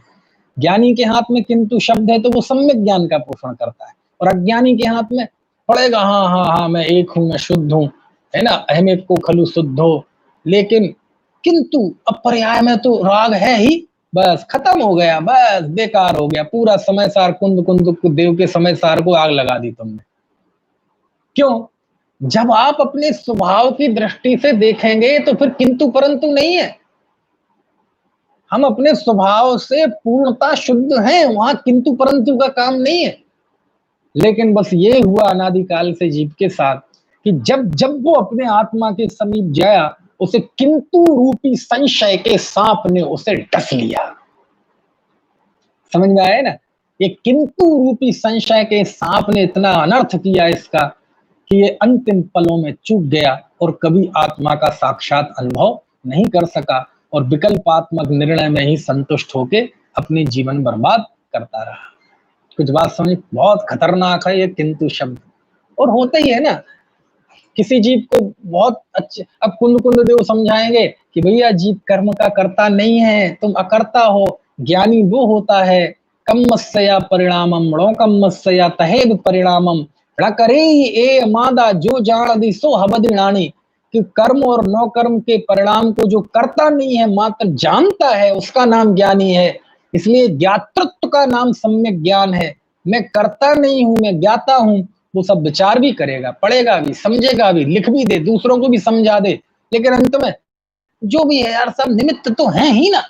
ज्ञानी के हाथ में किंतु शब्द है तो वो सम्यक ज्ञान का पोषण करता है, और अज्ञानी के हाथ में पड़ेगा हाँ हाँ हाँ मैं एक हूं, मैं शुद्ध हूं, है ना, अहम एक को खलु शुद्ध हो, लेकिन किंतु अब पर्याय में तो राग है ही, बस खत्म हो गया, बस बेकार हो गया, पूरा समय सार कुंद कुंद देव के समय सार को आग लगा दी तुमने। क्यों? जब आप अपने स्वभाव की दृष्टि से देखेंगे तो फिर किंतु परंतु नहीं है। हम अपने स्वभाव से पूर्णता शुद्ध हैं, वहां किंतु परंतु का काम नहीं है। लेकिन बस ये हुआ अनादिकाल से जीव के साथ कि जब जब वो अपने आत्मा के समीप गया, उसे किंतु रूपी संशय के सांप ने उसे डस लिया। समझ में आया ना? ये किंतु रूपी संशय के सांप ने इतना अनर्थ किया इसका कि ये अंतिम पलों में चूक गया और कभी आत्मा का साक्षात अनुभव नहीं कर सका और विकल्पात्मक निर्णय में ही संतुष्ट होके अपने जीवन बर्बाद करता रहा। कुछ बात समझ, बहुत खतरनाक है ये किंतु शब्द। और होता ही है ना, किसी जीव को बहुत अच्छे, अब कुंद कुंद देव समझाएंगे कि भैया जीव कर्म का कर्ता नहीं है, तुम अकर्ता हो, ज्ञानी वो होता है कम्मस्या परिणामम णो कम्मस्या तहेद परिणामम ण करे ए मादा जो जान दी सो हबदिनाणी, कि कर्म और नौ कर्म के परिणाम को जो करता नहीं है मात्र जानता है उसका नाम ज्ञानी है। इसलिए ज्ञातृत्व का नाम सम्यक ज्ञान है। मैं करता नहीं हूं, मैं ज्ञाता हूं। वो सब विचार भी करेगा, पढ़ेगा भी, समझेगा भी, लिख भी दे, दूसरों को भी समझा दे, लेकिन अंत में जो भी है यार सब निमित्त तो है ही ना।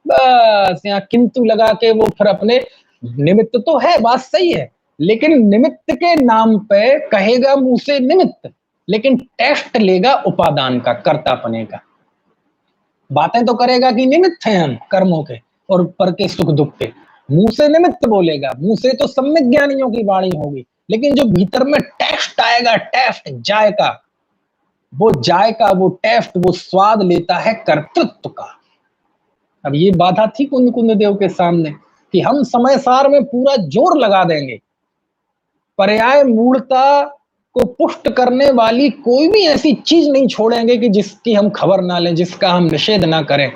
बस यहाँ किंतु लगा के वो फिर अपने निमित्त तो है, बात सही है, लेकिन निमित्त के नाम पे कहेगा मुंह से निमित्त, लेकिन टेस्ट लेगा उपादान का, कर्तापने का। बातें तो करेगा कि निमित्त हैं हम कर्मों के और पर के सुख दुख के, मुंह से निमित्त बोलेगा, मुंह से तो सम्यक ज्ञानियों की वाणी होगी, लेकिन जो भीतर में टेस्ट आएगा, टेस्ट जायका, वो जायका, वो टेस्ट, वो स्वाद लेता है कर्तृत्व का। अब ये बाधा थी कुंद कुंद देव के सामने कि हम समय सार में पूरा जोर लगा देंगे, पर्याय मूढ़ता को पुष्ट करने वाली कोई भी ऐसी चीज नहीं छोड़ेंगे कि जिसकी हम खबर ना लें, जिसका हम निषेध ना करें।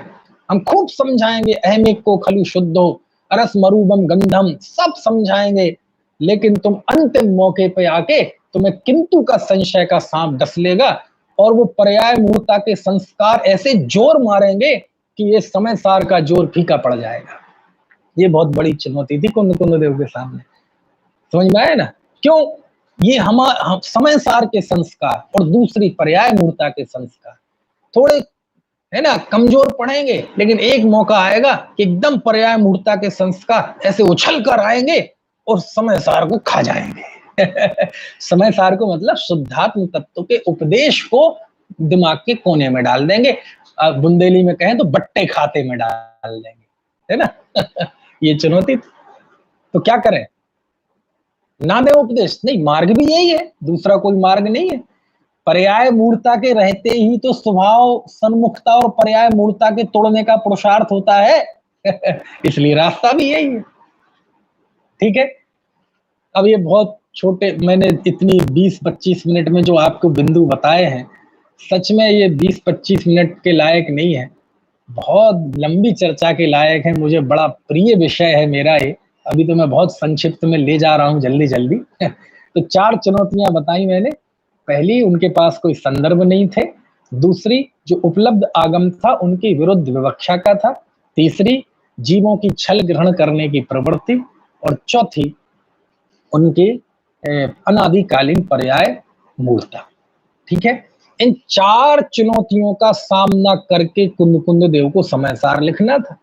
हम खूब समझाएंगे, अहमिक को खलु शुद्धो अरस मरूबम गंधम, सब समझाएंगे, लेकिन तुम अंतिम मौके पे आके तुम्हें किंतु का संशय का सांप डस लेगा और वो पर्याय मूर्ता के संस्कार ऐसे जोर मारेंगे कि ये समय सार का जोर फीका पड़ जाएगा। ये बहुत बड़ी चुनौती थी कुंद कुंद देव के सामने। समझ में आया ना? क्यों? ये हम समय सार के संस्कार और दूसरी पर्याय मूर्ता के संस्कार थोड़े है ना कमजोर पड़ेंगे, लेकिन एक मौका आएगा कि एकदम पर्याय मूर्ता के संस्कार ऐसे उछल कर आएंगे और समय सार को खा जाएंगे। समय सार को मतलब शुद्धात्म तत्व के उपदेश को दिमाग के कोने में डाल देंगे, बुंदेली में कहें तो बट्टे खाते में डाल देंगे, है ना? ये चुनौती। तो क्या करें? ना दे उपदेश? नहीं, मार्ग भी यही है, दूसरा कोई मार्ग नहीं है। पर्याय मूर्ता के रहते ही तो स्वभाव सन्मुखता और पर्याय मूर्ता के तोड़ने का पुरुषार्थ होता है। इसलिए रास्ता भी यही है। ठीक है, अब ये बहुत छोटे, मैंने इतनी 20-25 मिनट में जो आपको बिंदु बताए हैं, सच में ये 20-25 मिनट के लायक नहीं है, बहुत लंबी चर्चा के लायक है। मुझे बड़ा प्रिय विषय है मेरा ये। अभी तो मैं बहुत संक्षिप्त में ले जा रहा हूँ जल्दी जल्दी। तो 4 चुनौतियां बताई मैंने। पहली, उनके पास कोई संदर्भ नहीं थे। दूसरी, जो उपलब्ध आगम था उनके विरुद्ध विवक्षा का था। तीसरी, जीवों की छल ग्रहण करने की प्रवृत्ति। और चौथी, उनके अनादिकालीन पर्याय मूर्ता। ठीक है, इन 4 चुनौतियों का सामना करके कुंद कुंद देव को समय सार लिखना था।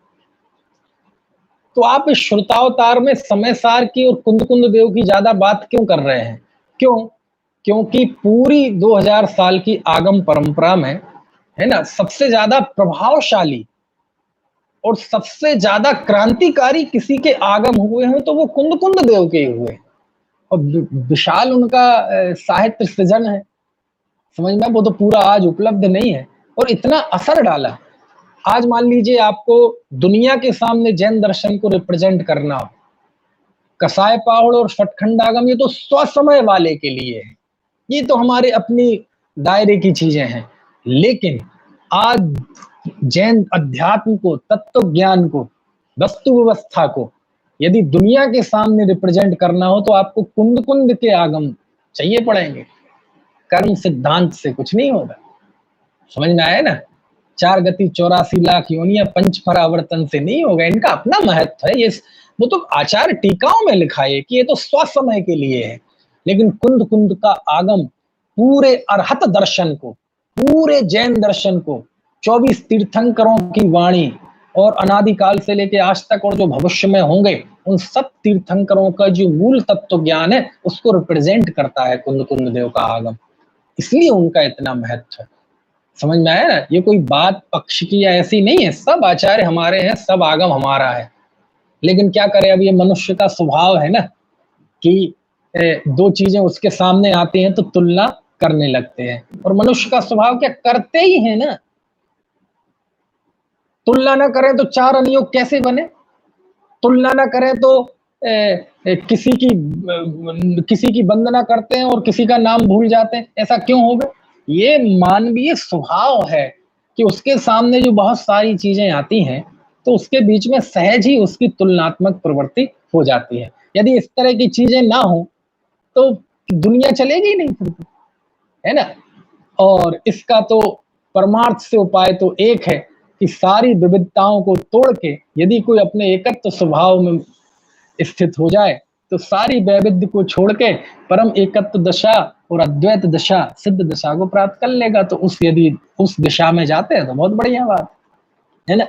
तो आप इस श्रुतावतार में समय सार की और कुंद कुंद देव की ज्यादा बात क्यों कर रहे हैं? क्यों? क्योंकि पूरी 2000 साल की आगम परंपरा में, है ना, सबसे ज्यादा प्रभावशाली और सबसे ज्यादा क्रांतिकारी किसी के आगम हुए हैं तो वो कुंद कुंद देव के हुए, और विशाल उनका साहित्य सृजन है। समझ में? वो तो पूरा आज उपलब्ध नहीं है और इतना असर डाला। आज मान लीजिए आपको दुनिया के सामने जैन दर्शन को रिप्रेजेंट करना हो, कसाय पाहुड़ और षटखंडागम ये तो स्वसमय वाले के लिए है, ये तो हमारे अपनी दायरे की चीजें हैं। लेकिन आज जैन अध्यात्म को, तत्व ज्ञान को, वस्तु व्यवस्था को यदि दुनिया के सामने रिप्रेजेंट करना हो तो आपको कुंद कुंद के आगम चाहिए पड़ेंगे। कर्म सिद्धांत से कुछ नहीं होगा। समझ में आया ना? 4 गति 84 लाख योनियां पंच परावर्तन से नहीं होगा। इनका अपना महत्व है। ये वो तो आचार्य टीकाओं में लिखा है कि ये तो स्वसमय के लिए है। लेकिन कुंद कुंद का आगम पूरे अरहत दर्शन को, पूरे जैन दर्शन को, 24 तीर्थंकरों की वाणी, और अनादिकाल से लेके आज तक और जो भविष्य में होंगे उन सब तीर्थंकरों का जो मूल तत्व ज्ञान है उसको रिप्रेजेंट करता है कुंद कुंद देव का आगम, इसलिए उनका इतना महत्व है। समझ में आया ना, ये कोई बात पक्ष की या ऐसी नहीं है, सब आचार्य हमारे हैं, सब आगम हमारा है। लेकिन क्या करें, अब ये मनुष्य का स्वभाव है ना कि दो चीजें उसके सामने आती हैं तो तुलना करने लगते हैं, और मनुष्य का स्वभाव क्या करते ही है ना, तुलना ना करें तो चार अनियोग कैसे बने, तुलना ना करें तो किसी की वंदना करते हैं और किसी का नाम भूल जाते हैं, ऐसा क्यों हो गया? ये मानवीय स्वभाव है कि उसके सामने जो बहुत सारी चीजें आती हैं तो उसके बीच में सहज ही उसकी तुलनात्मक प्रवृत्ति हो जाती है। यदि इस तरह की चीजें ना हो तो दुनिया चलेगी नहीं फिर, है ना। और इसका तो परमार्थ से उपाय तो एक है कि सारी विविधताओं को तोड़ के यदि कोई अपने एकत्व स्वभाव में स्थित हो जाए तो सारी वैविध्य को छोड़ के परम एकत्व दशा और अद्वैत दशा सिद्ध दशा को प्राप्त कर लेगा। तो यदि उस दिशा में जाते हैं तो बहुत बढ़िया बात है ना।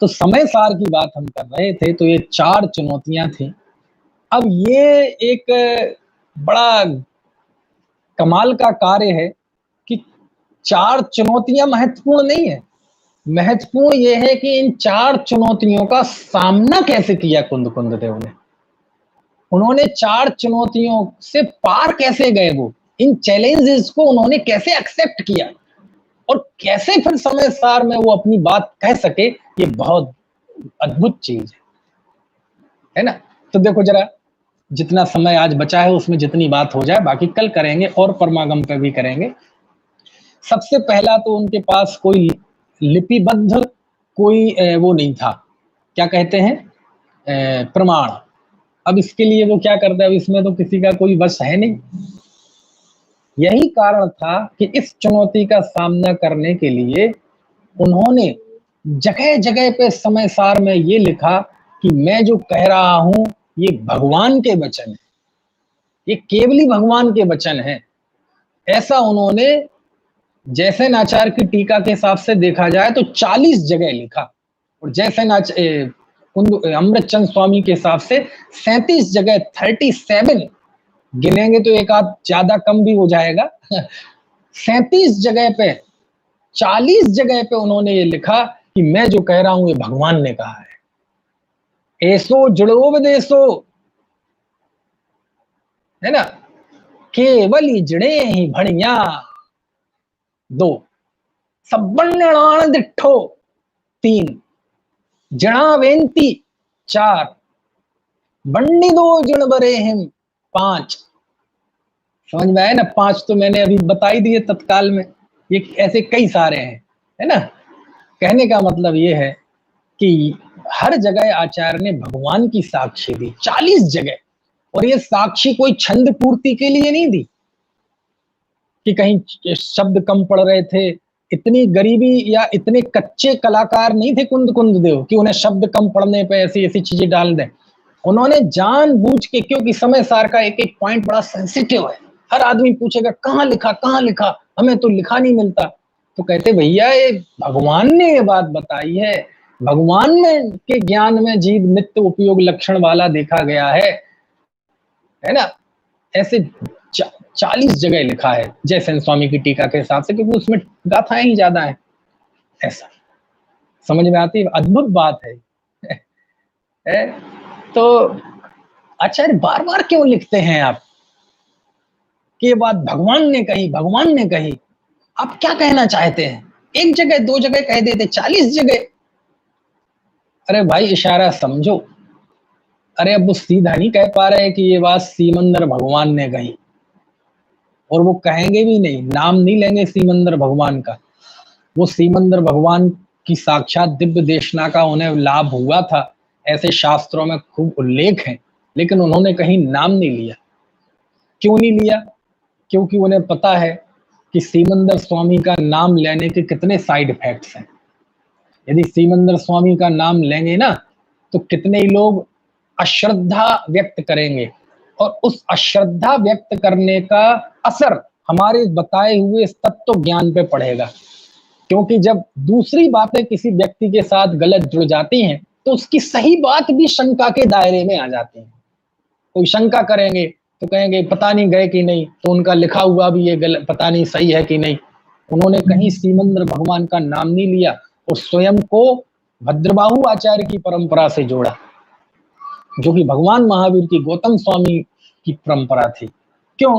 तो समय सार की बात हम कर रहे थे, तो ये चार चुनौतियां थी। अब ये एक बड़ा कमाल का कार्य है कि चार चुनौतियां महत्वपूर्ण नहीं है, महत्वपूर्ण यह है कि इन चार चुनौतियों का सामना कैसे किया कुंद कुंद देव ने, उन्होंने चार चुनौतियों से पार कैसे गए, वो इन चैलेंजेस को उन्होंने कैसे एक्सेप्ट किया और कैसे फिर समय सार में वो अपनी बात कह सके, ये बहुत अद्भुत चीज है ना। तो देखो जरा, जितना समय आज बचा है उसमें जितनी बात हो जाए, बाकी कल करेंगे और परमागम पे भी करेंगे। सबसे पहला तो उनके पास कोई लिपिबद्ध कोई वो नहीं था, क्या कहते हैं, प्रमाण। अब इसके लिए वो क्या करता है, अब इसमें तो किसी का कोई वश है नहीं। यही कारण था कि इस चुनौती का सामना करने के लिए उन्होंने जगह जगह पे समय सार में ये लिखा कि मैं जो कह रहा हूं ये भगवान के वचन है, ये केवली भगवान के वचन है। ऐसा उन्होंने जैसे नाचार की टीका के हिसाब से देखा जाए तो 40 जगह लिखा, और जैसे अमृत चंद स्वामी के हिसाब से 37 जगह, 37 गिनेंगे तो एक आध ज्यादा कम भी हो जाएगा 37 जगह पे, 40 जगह पे उन्होंने ये लिखा कि मैं जो कह रहा हूं ये भगवान ने कहा है। ऐसो जड़ोपदेशो, है ना, केवल ही जड़े ही भणिया, 2 सब्बन्नाण दिठो, 3 जड़ा वेंती, 4 बंडी दो जन बरे हिम, 5। समझ में आया ना, 5 तो मैंने अभी बता ही दिए तत्काल में, ये ऐसे कई सारे हैं, है ना। कहने का मतलब ये है कि हर जगह आचार्य ने भगवान की साक्षी दी, 40 जगह, और ये साक्षी कोई छंद पूर्ति के लिए नहीं दी कि कहीं शब्द कम पड़ रहे थे। इतनी गरीबी या इतने कच्चे कलाकार नहीं थे कुंद कुंद देव कि उन्हें शब्द कम पड़ने पे ऐसी ऐसी चीजें डाल दें। उन्होंने जानबूझ के, क्योंकि समय सार का एक एक पॉइंट बड़ा सेंसिटिव है, हर आदमी पूछेगा कहाँ लिखा, हमें तो लिखा नहीं मिलता। तो कहते भैया ये भगवान ने ये बात बताई है, भगवान में के ज्ञान में जीव नित्य उपयोग लक्षण वाला देखा गया है ना। ऐसे 40 जगह लिखा है जयसेन स्वामी की टीका के हिसाब से, क्योंकि उसमें गाथाएं ही ज्यादा है। ऐसा समझ में आती है, अद्भुत बात है। तो आचार्य बार बार क्यों लिखते हैं आप कि ये बात भगवान ने कही, आप क्या कहना चाहते हैं? एक जगह 2 जगह कह देते, 40 जगह। अरे भाई इशारा समझो। अरे अब वो सीधा नहीं कह पा रहे कि ये बात सीमंदर भगवान ने कही, और वो कहेंगे भी नहीं, नाम नहीं लेंगे सीमंदर भगवान का। वो सीमंदर भगवान की साक्षात दिव्य देशना का उन्हें लाभ हुआ था, ऐसे शास्त्रों में खूब उल्लेख है, लेकिन उन्होंने कहीं नाम नहीं लिया। क्यों नहीं लिया? क्योंकि उन्हें पता है कि सीमंदर स्वामी का नाम लेने के कितने साइड इफेक्ट्स हैं। यदि सीमंदर स्वामी का नाम लेंगे ना तो कितने ही लोग अश्रद्धा व्यक्त करेंगे, और उस अश्रद्धा व्यक्त करने का असर हमारे बताए हुए तत्व ज्ञान पे पड़ेगा। क्योंकि जब दूसरी बातें किसी व्यक्ति के साथ गलत जुड़ जाती हैं तो उसकी सही बात भी शंका के दायरे में आ जाती है। कोई शंका करेंगे तो कहेंगे पता नहीं गए कि नहीं, तो उनका लिखा हुआ भी ये गलत, पता नहीं सही है कि नहीं। उन्होंने कहीं सीमंद्र भगवान का नाम नहीं लिया और स्वयं को भद्रबाहु आचार्य की परंपरा से जोड़ा, जो कि भगवान महावीर की गौतम स्वामी की परंपरा थी। क्यों?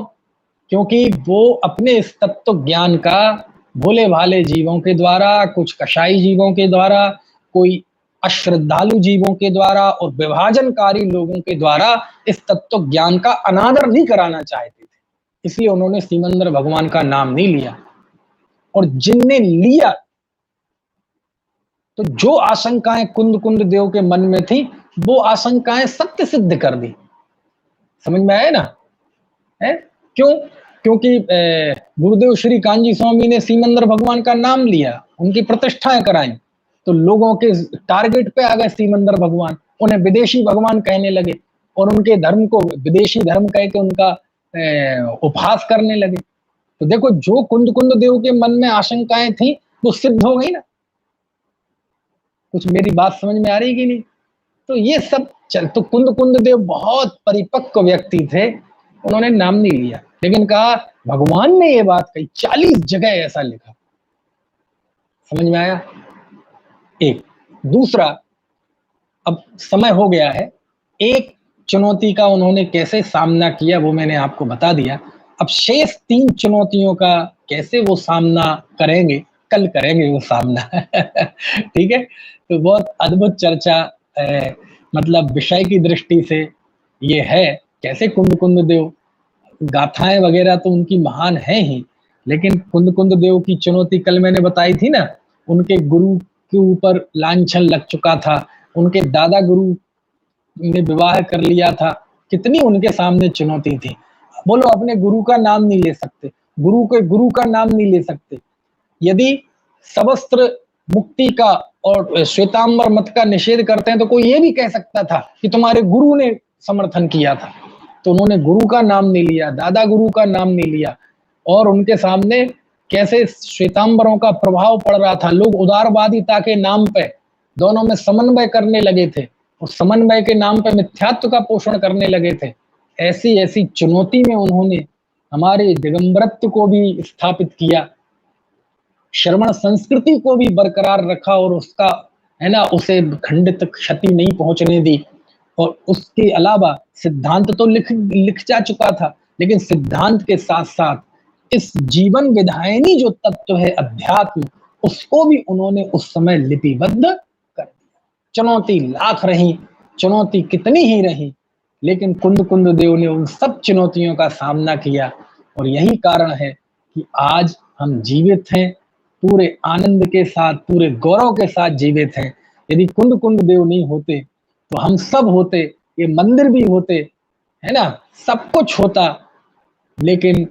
क्योंकि वो अपने इस तत्व ज्ञान का भोले भाले जीवों के द्वारा, कुछ कषाई जीवों के द्वारा, कोई अश्रद्धालु जीवों के द्वारा और विभाजनकारी लोगों के द्वारा इस तत्व ज्ञान का अनादर नहीं कराना चाहते थे, इसलिए उन्होंने सीमंद्र भगवान का नाम नहीं लिया। और जिनने लिया तो जो आशंकाएं कुंद कुंद देव के मन में थी वो आशंकाएं सत्य सिद्ध कर दी। समझ में आया ना? है क्यों? क्योंकि गुरुदेव श्री कांजी स्वामी ने सीमंद्र भगवान का नाम लिया, उनकी प्रतिष्ठाएं कराई, तो लोगों के टारगेट पे आ गए सीमंद्र भगवान, उन्हें विदेशी भगवान कहने लगे और उनके धर्म को विदेशी धर्म कह के उनका उपहास करने लगे। तो देखो, जो कुंद कुंद देव के मन में आशंकाएं थी वो सिद्ध हो गई ना। कुछ मेरी बात समझ में आ रही कि नहीं? तो ये सब चल, तो कुंद कुंद देव बहुत परिपक्व व्यक्ति थे, उन्होंने नाम नहीं लिया, लेकिन कहा भगवान ने ये बात कही, 40 जगह ऐसा लिखा। समझ में आया? एक। दूसरा, अब समय हो गया है, एक चुनौती का उन्होंने कैसे सामना किया वो मैंने आपको बता दिया। अब शेष 3 चुनौतियों का कैसे वो सामना करेंगे, कल करेंगे वो सामना। ठीक है? तो बहुत अद्भुत चर्चा मतलब विषय की दृष्टि से ये है, कैसे कुंद कुंद देव, गाथाएं वगैरह तो उनकी महान है ही, लेकिन कुंद कुंद देव की चुनौती कल मैंने बताई थी ना, उनके गुरु के ऊपर लांछन लग चुका था, उनके दादा गुरु ने विवाह कर लिया था, कितनी उनके सामने चुनौती थी। बोलो, अपने गुरु का नाम नहीं ले सकते, गुरु का नाम नहीं ले सकते। यदि सवस्त्र मुक्ति का और श्वेतांबर मत का निषेध करते हैं तो कोई ये भी कह सकता था कि तुम्हारे गुरु ने समर्थन किया था। तो उन्होंने गुरु का नाम नहीं लिया, दादा गुरु का नाम नहीं लिया, और उनके सामने कैसे श्वेतांबरों का प्रभाव पड़ रहा था। लोग उदारवादिता के नाम पे दोनों में समन्वय करने लगे थे और समन्वय के नाम पे मिथ्यात्व का पोषण करने लगे थे। ऐसी ऐसी चुनौती में उन्होंने हमारे दिगंबरत्व को भी स्थापित किया, श्रवण संस्कृति को भी बरकरार रखा और उसका, है ना, उसे खंडित क्षति नहीं पहुंचने दी। और उसके अलावा सिद्धांत तो लिख जा चुका था, लेकिन सिद्धांत के साथ साथ इस जीवन विधायनी जो तत्व है अध्यात्म, उसको भी उन्होंने उस समय लिपिबद्ध कर दिया। चुनौती लाख रही, चुनौती कितनी ही रही, लेकिन कुंद कुंद देव ने उन सब चुनौतियों का सामना किया। और यही कारण है कि आज हम जीवित हैं, पूरे आनंद के साथ, पूरे गौरव के साथ जीवित हैं। यदि कुंद कुंद देव नहीं होते तो हम सब होते, ये मंदिर भी होते, है ना, सब कुछ होता, लेकिन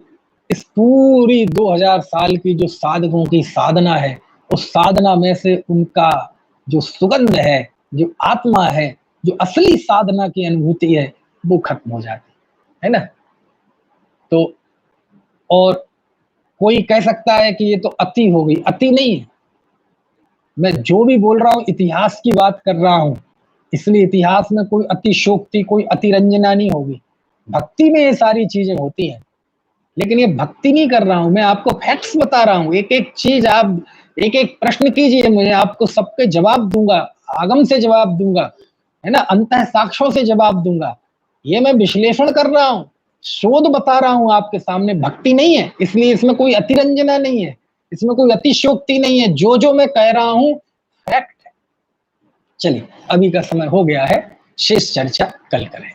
इस पूरी 2000 साल की जो साधकों की साधना है, उस साधना में से उनका जो सुगंध है, जो आत्मा है, जो असली साधना की अनुभूति है, वो खत्म हो जाती है ना। तो और कोई कह सकता है कि ये तो अति हो गई, अति नहीं है। मैं जो भी बोल रहा हूँ इतिहास की बात कर रहा हूँ, इसलिए इतिहास में कोई अतिशोक्ति, कोई अतिरंजना नहीं होगी। भक्ति में ये सारी चीजें होती हैं, लेकिन ये भक्ति नहीं कर रहा हूं, मैं आपको फैक्ट्स बता रहा हूं। एक एक चीज, आप एक एक प्रश्न कीजिए मुझे, आपको सबके जवाब दूंगा, आगम से जवाब दूंगा, है ना, अंतः साक्ष्यों से जवाब दूंगा। ये मैं विश्लेषण कर रहा हूँ, शोध बता रहा हूँ आपके सामने, भक्ति नहीं है। इसलिए इसमें कोई अतिरंजना नहीं है, इसमें कोई अतिशोक्ति नहीं है। जो जो मैं कह रहा हूँ फैक्ट है। चलिए, अभी का समय हो गया है, शेष चर्चा कल करें।